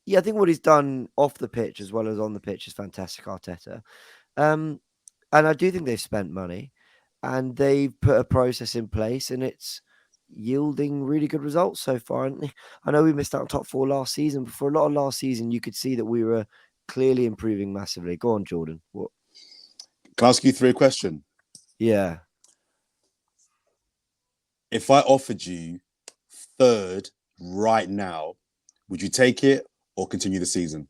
Yeah, I think what he's done off the pitch as well as on the pitch is fantastic, Arteta. And I do think they've spent money and they've put a process in place and it's yielding really good results so far. And I know we missed out on top 4 last season, but for a lot of last season, you could see that we were clearly improving massively. Go on, Jordan. What? Can I ask you 3 questions? Yeah. If I offered you 3rd right now, would you take it or continue the season?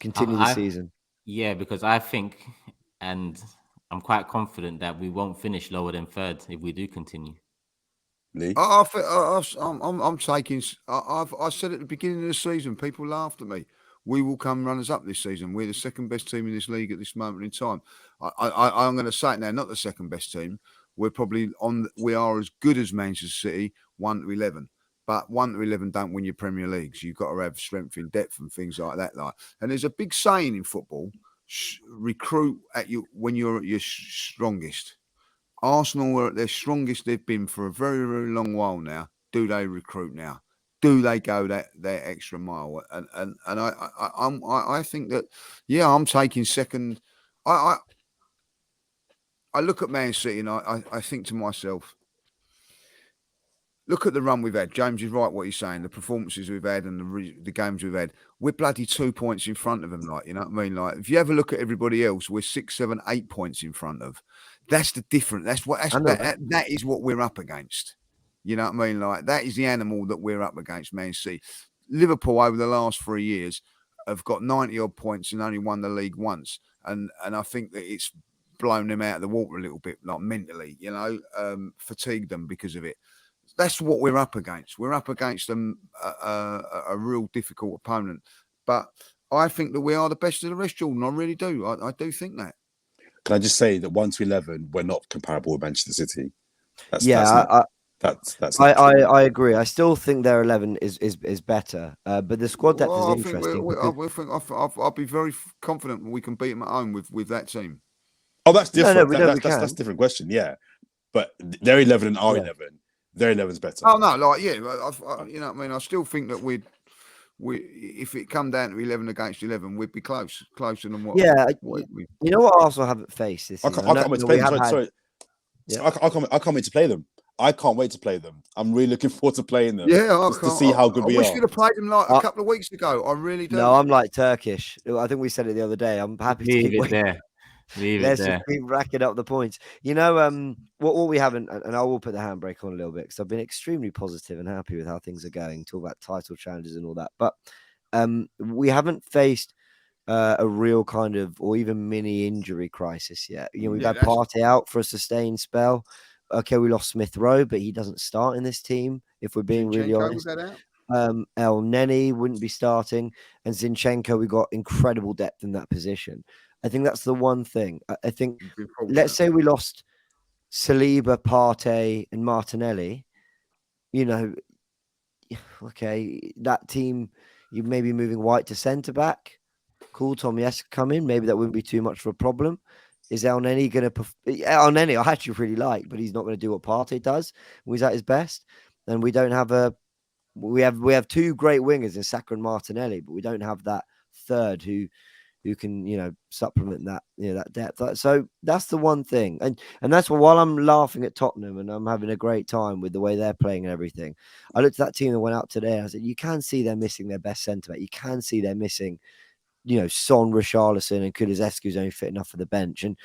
Continue the season. Yeah, because I think, and I'm quite confident that we won't finish lower than 3rd if we do continue. Lee? I'm taking. I said at the beginning of the season, people laughed at me. We will come runners up this season. We're the 2nd best team in this league at this moment in time. I'm going to say it now, not the 2nd best team. We're probably we are as good as Manchester City, 1 to 11. But 1 to 11 don't win your Premier Leagues. You've got to have strength in depth and things like that. And there's a big saying in football: recruit when you're at your strongest. Arsenal are at their strongest they've been for a very, very long while now. Do they recruit now? Do they go that extra mile? And I think that, yeah, I'm taking second. I look at Man City and I think to myself, look at the run we've had. James is right what he's saying. The performances we've had and the games we've had. We're bloody 2 points in front of them. Like, you know what I mean? Like, if you ever look at everybody else, we're 6, 7, 8 points in front of. That's the difference. That is what we're up against. You know what I mean? Like, that is the animal that we're up against, Man City. Liverpool over the last 3 years have got 90 odd points and only won the league once. And I think that it's blown them out of the water a little bit, like mentally, you know, fatigued them because of it. That's what we're up against. We're up against a real difficult opponent. But I think that we are the best of the rest, Jordan. I really do. I do think that. Can I just say that 1 to 11, we're not comparable with Manchester City. I agree. I still think their 11 is better, but the squad depth is interesting. I'll be very confident we can beat them at home with that team. Oh, that's different. That's a different question. Yeah, but their 11 and our 11, their 11's better. Oh no, like you know what I mean. I still think that we if it come down to 11 against 11, we'd be closer than what. Yeah, you know what Arsenal haven't faced this season. I can't wait to play them. Sorry. I can't wait to play them. I can't wait to play them. I'm really looking forward to playing them. Yeah, to see how good we are. I wish we'd have played them like a couple of weeks ago. I really do. No, I'm like Turkish. I think we said it the other day. I'm happy to keep it there. Let's just keep racking up the points. You know, what we haven't, and I will put the handbrake on a little bit because I've been extremely positive and happy with how things are going. Talk about title challenges and all that, but we haven't faced a real kind of or even mini injury crisis yet. You know, we've had Partey out for a sustained spell. Okay, we lost Smith Rowe, but he doesn't start in this team. If we're being really honest, El Neni wouldn't be starting, and Zinchenko, we got incredible depth in that position. I think that's the one thing. I think, let's say we lost Saliba, Partey, and Martinelli. You know, okay, that team, you may be moving White to centre back. Cool, Tom, yes, come in. Maybe that wouldn't be too much of a problem. Is El Neni going to... El Neni, I actually really like, but he's not going to do what Partey does when he's at his best. And we don't have a... We have two great wingers in Saka and Martinelli, but we don't have that third who can, you know, supplement that, you know, that depth. So that's the one thing. And that's why, while I'm laughing at Tottenham and I'm having a great time with the way they're playing and everything, I looked at that team that went out today. I said, you can see they're missing their best centre-back. You can see they're missing... you know, Son, Richarlison, and Kulusevski's only fit enough for the bench. And,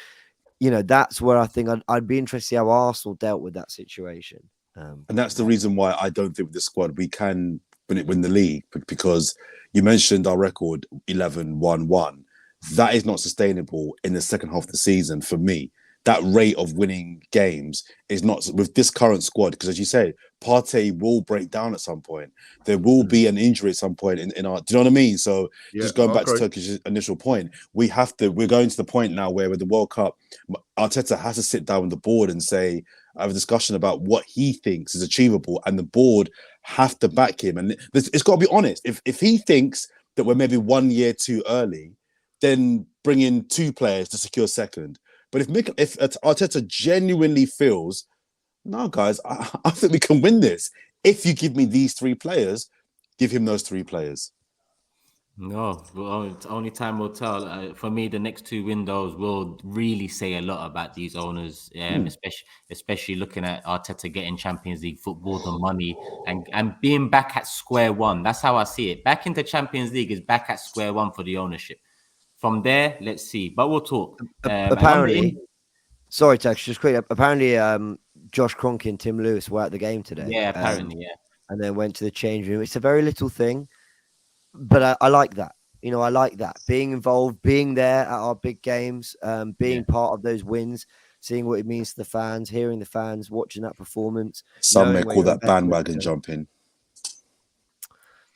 you know, that's where I think I'd be interested to see how Arsenal dealt with that situation. And that's the reason why I don't think with this squad we can win the league, because you mentioned our record 11-1-1. That is not sustainable in the second half of the season for me. That rate of winning games is not with this current squad, because as you say, Partey will break down at some point. There will be an injury at some point in our... Do you know what I mean? So just going back to Turkish's initial point, we're going to the point now where with the World Cup, Arteta has to sit down with the board and say, have a discussion about what he thinks is achievable, and the board have to back him. And it's got to be honest. If he thinks that we're maybe 1 year too early, then bring in 2 players to secure second. But if Arteta genuinely feels, no, guys, I think we can win this. If you give me these 3 players, give him those 3 players. No, well, only time will tell. For me, the next 2 windows will really say a lot about these owners, especially looking at Arteta getting Champions League football, the money, and being back at square one. That's how I see it. Back into Champions League is back at square one for the ownership. From there, let's see. But we'll talk. Apparently, sorry, Tex, just quick. Apparently, Josh Kroenke and Tim Lewis were at the game today. Yeah, apparently, and then went to the change room. It's a very little thing, but I like that. You know, I like that. Being involved, being there at our big games, being part of those wins, seeing what it means to the fans, hearing the fans, watching that performance. Some may call that bandwagon jumping.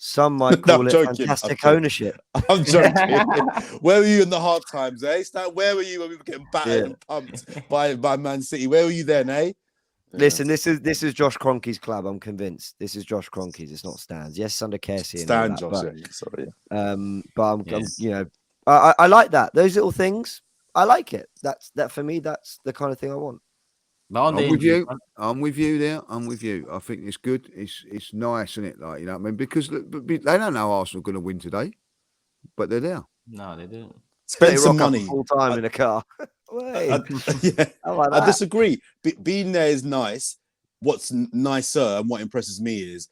Some might call it fantastic ownership. I'm joking. Where were you in the hard times, eh? Where were you when we were getting battered and pumped by Man City? Where were you then, eh? Listen, this is Josh Kroenke's club. I'm convinced. This is Josh Kroenke's. It's not Stan's. Yes, it's under Casey. Stan, Josh. Sorry. But I'm you know, I like that. Those little things. I like it. That for me, that's the kind of thing I want. But on the I'm with injury you. front, I'm with you there. I'm with you. I think it's good. It's nice, isn't it? Like, you know what I mean? Because they don't know Arsenal are going to win today, but they're there. no, they didn't. They Spend some rock up money. full time in a car. Wait, Yeah, how about I that? disagree. Being there is nice. What's nicer and what impresses me is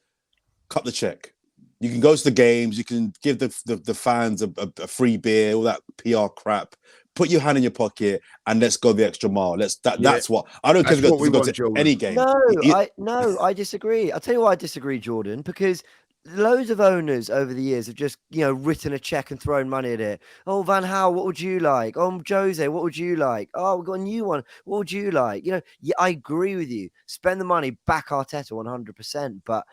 cut the check. You can go to the games. You can give the fans a free beer, all that PR crap. Put your hand in your pocket and let's go the extra mile. That's what I don't care That's if what we you go want, to Jordan. any game. I disagree. I'll tell you why I disagree, Jordan, because loads of owners over the years have just, written a check and thrown money at it. Oh, Van Gaal, what would you like? Oh, Jose, what would you like? Oh, we've got a new one. What would you like? Yeah, I agree with you. Spend the money, back Arteta 100%, but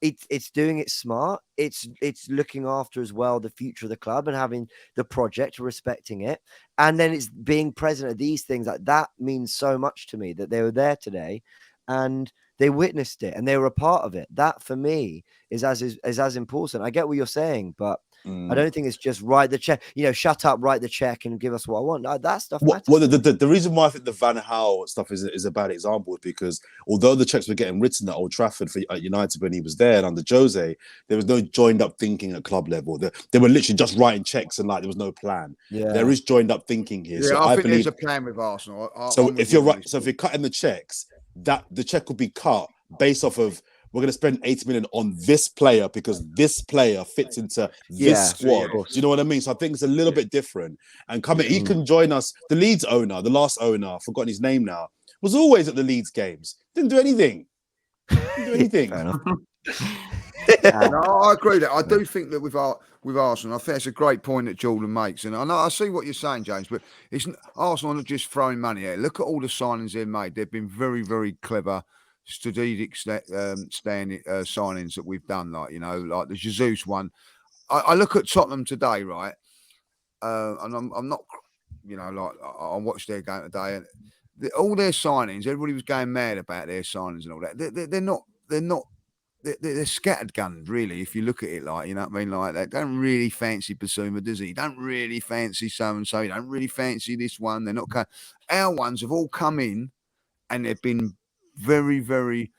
it's doing it smart. It's looking after as well the future of the club and having the project, respecting it, and then it's being present at these things. Like that means so much to me that they were there today, and they witnessed it and they were a part of it. That for me is as important. I get what you're saying, but I don't think it's just write the check. Shut up, write the check, and give us what I want. No, that stuff matters. Well, the reason why I think the Van Gaal stuff is a bad example is because although the checks were getting written at Old Trafford at United when he was there and under Jose, there was no joined up thinking at club level. They were literally just writing checks and like there was no plan. Yeah. There is joined up thinking here. Yeah, So I think believe there's a plan with Arsenal. if you're cutting the checks, that the check will be cut based off of we're going to spend 80 million on this player because this player fits into this squad. Do you know what I mean? So I think it's a little bit different. And he can join us. The Leeds owner, the last owner, I've forgotten his name now, was always at the Leeds games. Didn't do anything. Fair enough. No, I agree with that. I do think that with Arsenal, I think it's a great point that Jordan makes, and I see what you're saying, James. But Arsenal are not just throwing money at it. Look at all the signings they've made. They've been very, very clever, strategic signings that we've done. Like like the Jesus one. I look at Tottenham today, right? And I'm not, like I watched their game today, and all their signings. Everybody was going mad about their signings and all that. They're not. They're scattered guns, really. If you look at it, like, you know what I mean, like they don't really fancy Basuma, does he? You don't really fancy so and so. You don't really fancy this one. They're not. Our ones have all come in, and they've been very, very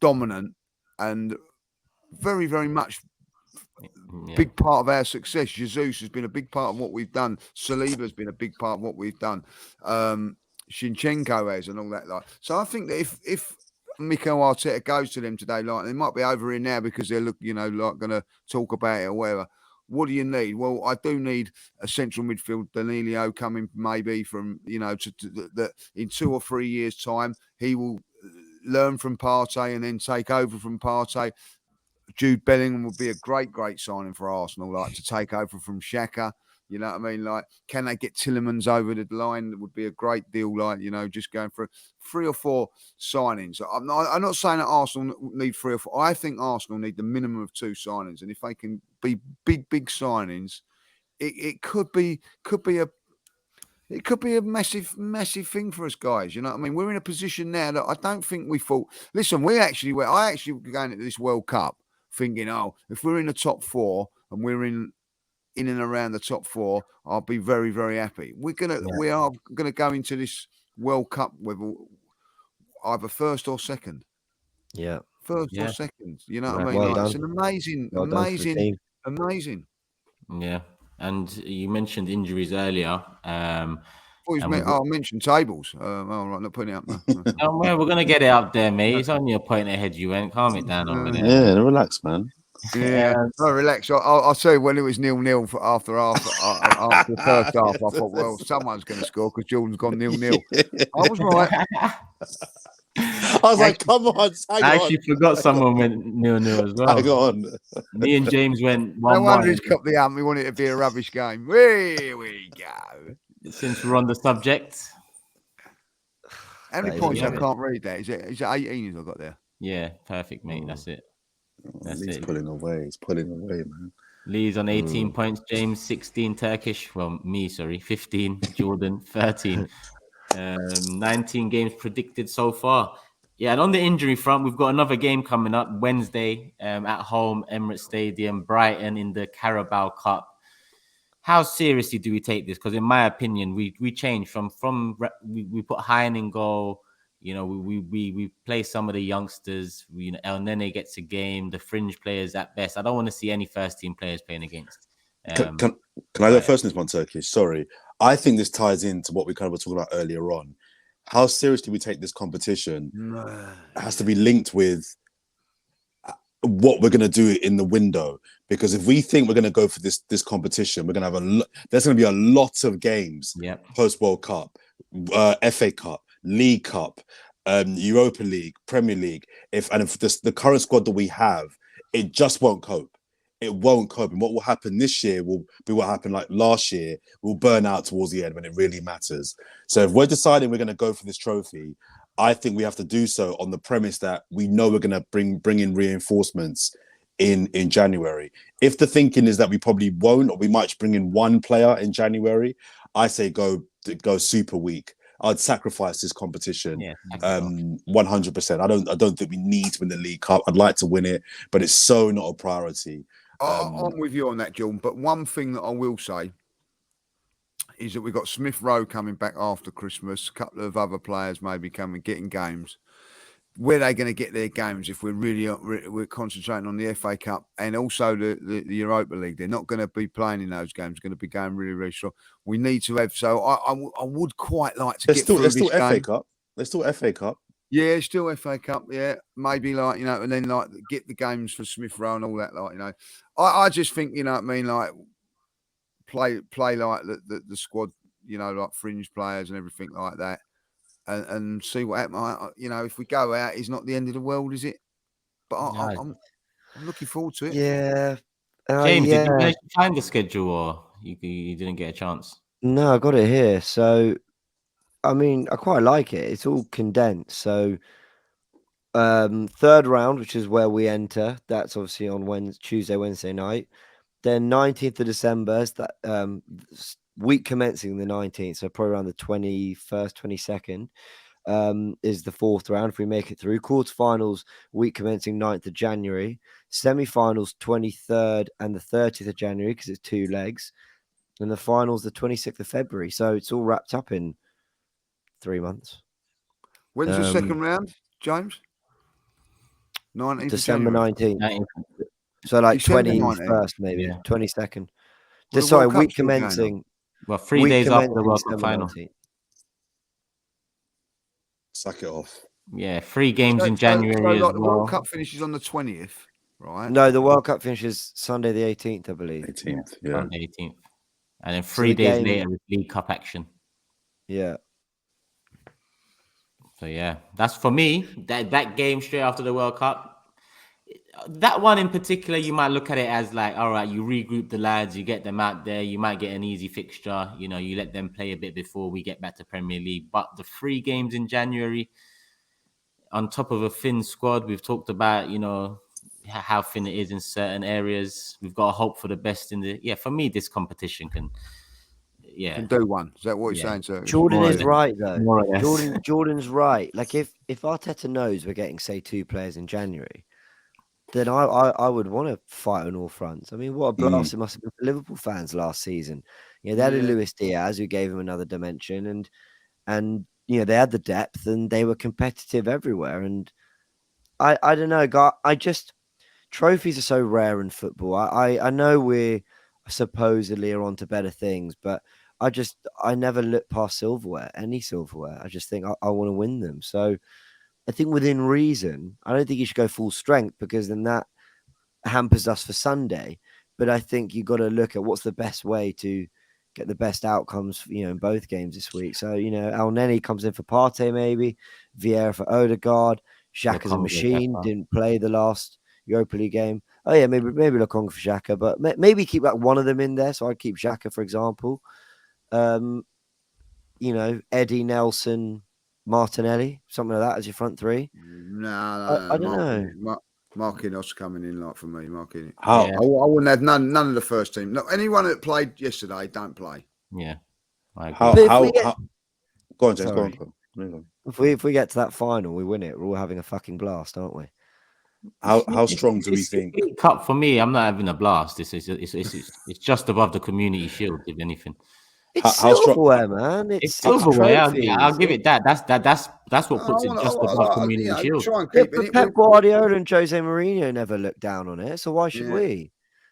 dominant and very, very much big part of our success. Jesus has been a big part of what we've done. Saliba's been a big part of what we've done. Shinchenko has and all that. Like, so I think that if Mikel Arteta goes to them today, like they might be over here now because they're like going to talk about it or whatever. What do you need? Well, I do need a central midfield, Danilo coming maybe from that in 2 or 3 years' time he will learn from Partey and then take over from Partey. Jude Bellingham would be a great signing for Arsenal, like to take over from Xhaka. You know what I mean? Like, can they get Tielemans over the line? That would be a great deal. Like, just going for 3 or 4 signings. I'm not saying that Arsenal need 3 or 4. I think Arsenal need the minimum of 2 signings, and if they can be big signings, it could be a massive thing for us, guys. You know what I mean? We're in a position now that I don't think we thought. Listen, I actually were going into this World Cup thinking, if we're in the top 4 and we're in and around the top 4, I'll be very, very happy. We are gonna go into this World Cup with either first or second. Yeah, first or second. You know what I mean? Well done. It's an amazing. Yeah, and you mentioned injuries earlier. I mentioned tables. Right, not putting it up. Well, we're gonna get it up there, mate. It's only a point ahead. You went, calm it down over there. Yeah, relax, man. Yeah, relax. I'll say when it was 0-0 after the first half, I thought, well, someone's going to score because Jordan's gone 0-0. I was right. I was like, come on, I actually forgot someone went 0-0 as well. Hang on. Me and James went 1-1. No wonder he's cut the amp. We want it to be a rubbish game. Here we go. Since we're on the subject. How many points? I can't read that. Is it 18 I've got there? Yeah, perfect, mate. That's it. He's pulling away. He's pulling away, man. Lee's on 18 points. James 16 Turkish. Well, me, sorry, 15. Jordan 13. 19 games predicted so far. Yeah, and on the injury front, we've got another game coming up Wednesday at home, Emirates Stadium, Brighton in the Carabao Cup. How seriously do we take this? Because in my opinion, we changed from we put Hein in goal. You know, we play some of the youngsters. You know, El Nene gets a game. The fringe players at best. I don't want to see any first team players playing against. Can I go first in this one, Turkish? Sorry. I think this ties into what we kind of were talking about earlier on. How seriously we take this competition has to be linked with what we're going to do in the window. Because if we think we're going to go for this competition, we're going to have there's going to be a lot of games post World Cup, FA Cup, League Cup, Europa League, Premier League. If the current squad that we have, it just won't cope. It won't cope. And what will happen this year will be what happened like last year. We'll burn out towards the end when it really matters. So if we're deciding we're going to go for this trophy, I think we have to do so on the premise that we know we're going to bring in reinforcements in January. If the thinking is that we probably won't, or we might bring in one player in January, I say go super weak. I'd sacrifice this competition 100%. I don't think we need to win the League Cup. I'd like to win it, but it's so not a priority. I'm with you on that, Jordan. But one thing that I will say is that we've got Smith Rowe coming back after Christmas. A couple of other players maybe getting games. Where are they going to get their games if we're concentrating on the FA Cup and also the Europa League? They're not going to be playing in those games. They're going to be going really, really strong. We need to have. So I would quite like to get through this game. FA Cup. There's still FA Cup. Yeah, still FA Cup. Yeah, maybe like and then like get the games for Smith Rowe and all that. Like I just think what I mean. Like play like the squad. Like fringe players and everything like that. And see what happens. If we go out, it's not the end of the world, is it? But I'm looking forward to it. Yeah. James, did you manage to find the schedule, or you didn't get a chance? No, I got it here. So, I mean, I quite like it. It's all condensed. So, third round, which is where we enter, that's obviously on Tuesday, Wednesday night. Then 19th of December is that week commencing the 19th, so probably around the 21st, 22nd, is the fourth round if we make it through. Quarterfinals week commencing 9th of January. Semi-finals 23rd and the 30th of January because it's 2 legs. And the finals the 26th of February. So it's all wrapped up in 3 months. When's the second round, James? 19th December of 19th. So like 21st, maybe 22nd. Sorry, week commencing. Well, 3 days after the World Cup final. 19th. Suck it off. Yeah, 3 games in January as well. The World Cup finishes on the 20th, right? No, the World Cup finishes Sunday the 18th, I believe. 18th, yeah. Sunday 18th. And then 3 days later with League Cup action. Yeah. So yeah, that's for me. That game straight after the World Cup. That one in particular, you might look at it as like, all right, you regroup the lads, you get them out there, you might get an easy fixture, you let them play a bit before we get back to Premier League. But the 3 games in January, on top of a thin squad, we've talked about, how thin it is in certain areas. We've got to hope for the best for me, this competition can do one. Is that what you're saying, sir? Jordan is right though. Jordan's right. Like if Arteta knows we're getting, say, 2 players in January, then I would want to fight on all fronts. I mean, what a blast it must have been for Liverpool fans last season. They had a Luis Diaz who gave him another dimension, and they had the depth and they were competitive everywhere. And I don't know, God, trophies are so rare in football. I know we supposedly are on to better things, but I never look past any silverware. I just think I want to win them. So I think within reason, I don't think you should go full strength because then that hampers us for Sunday. But I think you've got to look at what's the best way to get the best outcomes, in both games this week. So, El Neni comes in for Partey, maybe Vieira for Odegaard. Xhaka's a machine, didn't play the last Europa League game. Oh yeah, maybe Lokonga for Xhaka, but maybe keep like one of them in there. So I'd keep Xhaka, for example. Eddie, Nelson, Martinelli, something like that as your front 3. No, I don't know. Marquinhos coming in like for me. Marquinhos. How? I wouldn't have none of the first team. No, anyone that played yesterday don't play. Yeah. How? Go on, James. Go on. If we get to that final, we win it. We're all having a fucking blast, aren't we? How strong do we think? Cup for me, I'm not having a blast. It's just above the Community Shield, if anything. It's How strong- silverware, man. It's It's silverware. I'll trophies. give it that. That's what I puts it want, just above Community Shield. try and Yeah, keep but it. Pep Guardiola and Jose Mourinho never looked down on it, so why should Yeah. we?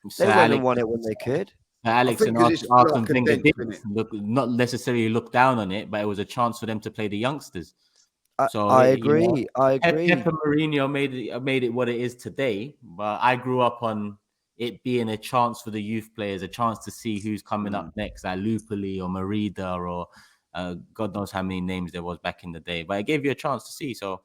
So They went and Alex, won it when they could. Alex think and 'cause it's Arsene like Wenger condensed, did isn't it? look, not necessarily look down on it, but it was a chance for them to play the youngsters. So I you know, agree. I agree. Pep and Mourinho made it what it is today. But I grew up on it being a chance for the youth players, a chance to see who's coming up next, like Lupoli or Merida or God knows how many names there was back in the day. But it gave you a chance to see. So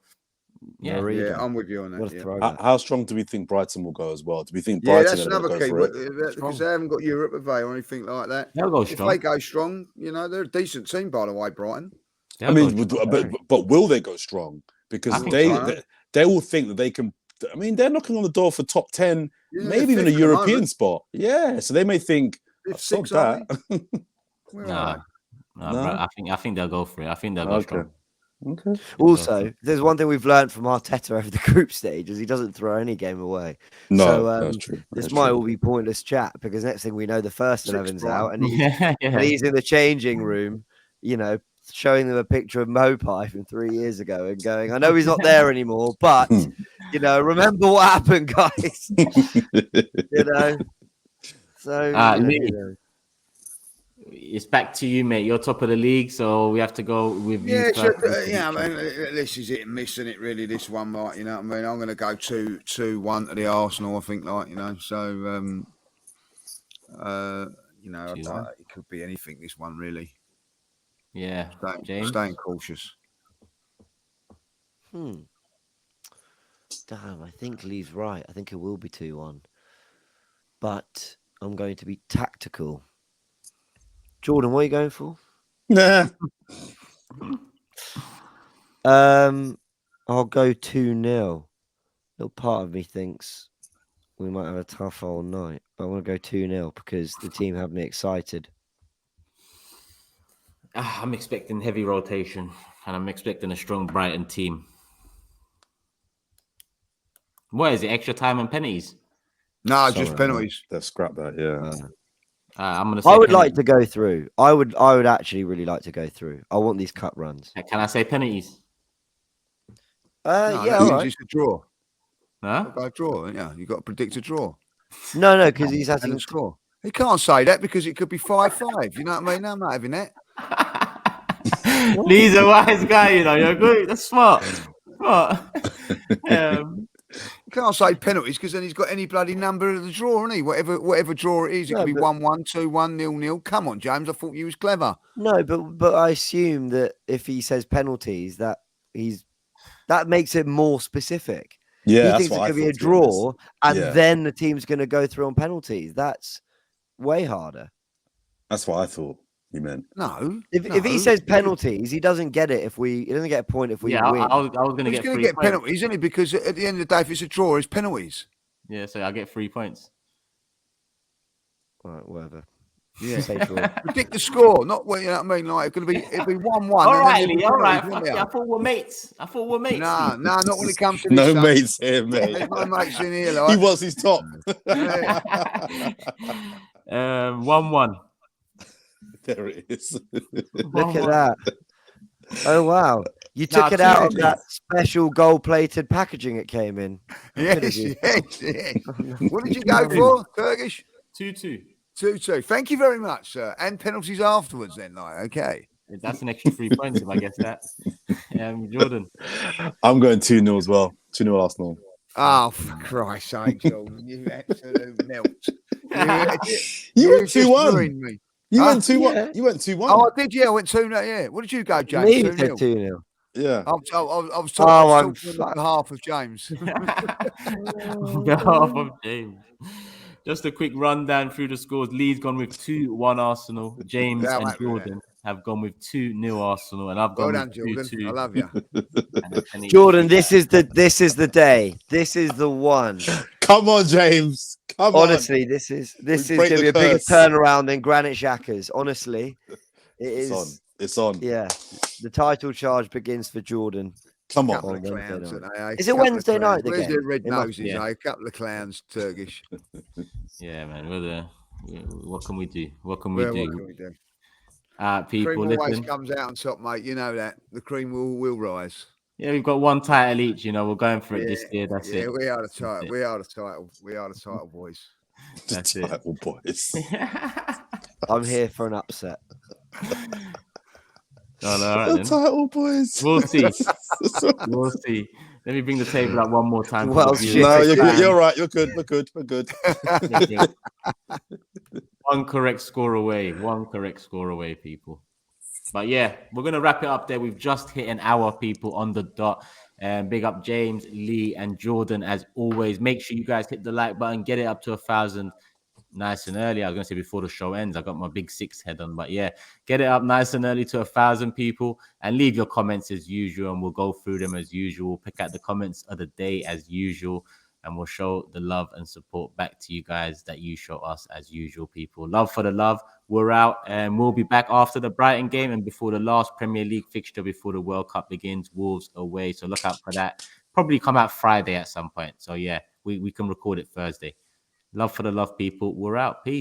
yeah, Merida. Yeah, I'm with you on What that. a Yeah. throwback. How strong do we think Brighton will go as well? Do we think Yeah, Brighton that's are going to another go key for it? because Strong. they haven't got Europe, have they, or anything like that. they'll go If strong. they go strong, you know, they're a decent team, by the way, Brighton. They'll I mean, go strong. but will they go strong? Because I think they, so. they will think that they can. I mean, they're knocking on the door for top 10, Yeah, maybe even a fifth at the European moment. spot. Yeah, so they may think, Fifth, sod sixth, aren't that. Where Nah, are nah, No? bro, I think they'll go for it. I think they'll go Okay. strong. Okay. Also, there's one thing we've learned from Arteta over the group stage is he doesn't throw any game away. No, So, that's true. This That's might true. all be pointless chat because next thing we know, the first Six 11's Brighton. out and he's, Yeah, and he's in the changing room, you know, showing them a picture of Mopai from 3 years ago and going, I know he's not there anymore, but, you know, remember what happened, guys. You know? So, Lee, you know. it's back to you, mate. You're top of the league, so we have to go with you Yeah, first. yeah. I mean, this is it and missing it really. This one, right? You know what I mean? I'm going to go 2-1 to the Arsenal. I think, like, you know. So, you know, 2-1. it could be anything. This one, really. Yeah, James. Staying cautious. Damn, I think Lee's right. I think it will be 2-1. But I'm going to be tactical. Jordan, what are you going for? Nah. I'll go 2-0. Little part of me thinks we might have a tough old night, but I want to go 2-0 because the team have me excited. I'm expecting heavy rotation, and I'm expecting a strong Brighton team. What is it? Extra time and penalties? No, just penalties. They've scrapped that, yeah. I'm gonna say. I would like to go through. I would actually really like to go through. I want these cut runs. Can I say penalties? No, Yeah, that all means right. it's a draw. Huh? Got a draw, yeah. You got to predict a draw No, because he's and a having. score. He can't say that because it could be 5-5. You know what I mean? I'm not having that. Lee's a wise guy, you know. You're good. That's smart. Smart. You can't say penalties because then he's got any bloody number of the draw, isn't he? Whatever draw it is, it No, could be but- 1-1, 2-1, 0-0. Come on, James. I thought you was clever. No, but I assume that if he says penalties, that makes it more specific. Yeah, He that's thinks it's what I going to be a thought, to be honest. draw, and Yeah. then the team's going to go through on penalties. That's way harder. That's what I thought you meant. No. If he says penalties, he doesn't get it. He doesn't get a point if we Yeah, win. I was going to He's get going 3 to get points. penalties, isn't he? Because at the end of the day, if it's a draw, it's penalties. Yeah, so I get 3 points. All right, whatever. Yeah. Say draw. Predict the score, not what, you know what I mean? Like, it'll be 1-1. All right, and then Lee. All right. penalties, Fuck won't yeah, I there? thought we're mates. Lee. Nah, not when it comes to this. No son. mates here, mate. There's no mates in here, He like. wants his top. Yeah. 1-1. There it is. Look at that. Oh, wow. You Nah, took it out of 2-2. that special gold-plated packaging it came in. Yes, yes. What did you go for, Turkish? 2-2. 2-2. Thank you very much, sir. And penalties afterwards, then, like, okay. That's an extra 3 points if I guess that. Jordan. I'm going 2-0 as well. 2-0 Arsenal. Oh, for Christ's sake, Jordan, you absolute melt. You went just 2-1. ruined me. You Huh? went 2-1. Yeah. You went 2-1. Oh, I did, yeah. I went 2-0, yeah. What did you go, James? Me 2-0. said 2-0. Yeah. I was Oh, I'm talking on behalf of James. On behalf of James. Just a quick rundown through the scores. Lee's gone with 2-1 Arsenal. James Yeah, I'm and happy with Jordan have gone with 2-0 Arsenal, and I've Well gone done, with Jordan. 2-2. I love you. And Jordan, this is the day. This is the one. Come on, James. Come Honestly, this is break going to the be a bigger curse. turnaround than Granite Xhaka's. Honestly, It's on. is. It's on. Yeah, the title charge begins for Jordan. Come Couple on. of Wednesday clowns, night. eh? Is it Couple of Wednesday clowns. night, the Where's game? the red It must noses, be. eh? A couple of clowns, Turkish. Yeah, man. What can we do? What can we Well, do? what can we do? People, Cream always listen. comes out on top, mate. You know that. The cream will rise. Yeah, we've got one title each. You know, we're going for it this year. That's Yeah, it. we are the That's title. it. We are the title. We are the title boys. The That's it. title boys. I'm here for an upset. All right, The then. title boys. We'll see. We'll see. Let me bring the table up one more time. Well, For the viewers. No, shit. you're good. Bam. You're right. You're good. We're good. We're good. One correct score away. One correct score away, people. But yeah, we're gonna wrap it up there. We've just hit an hour, people, on the dot. And big up James, Lee, and Jordan as always. Make sure you guys hit the like button, get it up to 1,000 nice and early. I was gonna say before the show ends. I got my big 6 head on, but yeah, get it up nice and early to 1,000 people, and leave your comments as usual, and we'll go through them as usual. Pick out the comments of the day as usual, and we'll show the love and support back to you guys that you show us as usual, people. Love for the love. We're out, and we'll be back after the Brighton game and before the last Premier League fixture before the World Cup begins. Wolves away, so look out for that. Probably come out Friday at some point. So yeah, we can record it Thursday. Love for the love, people. We're out. Peace.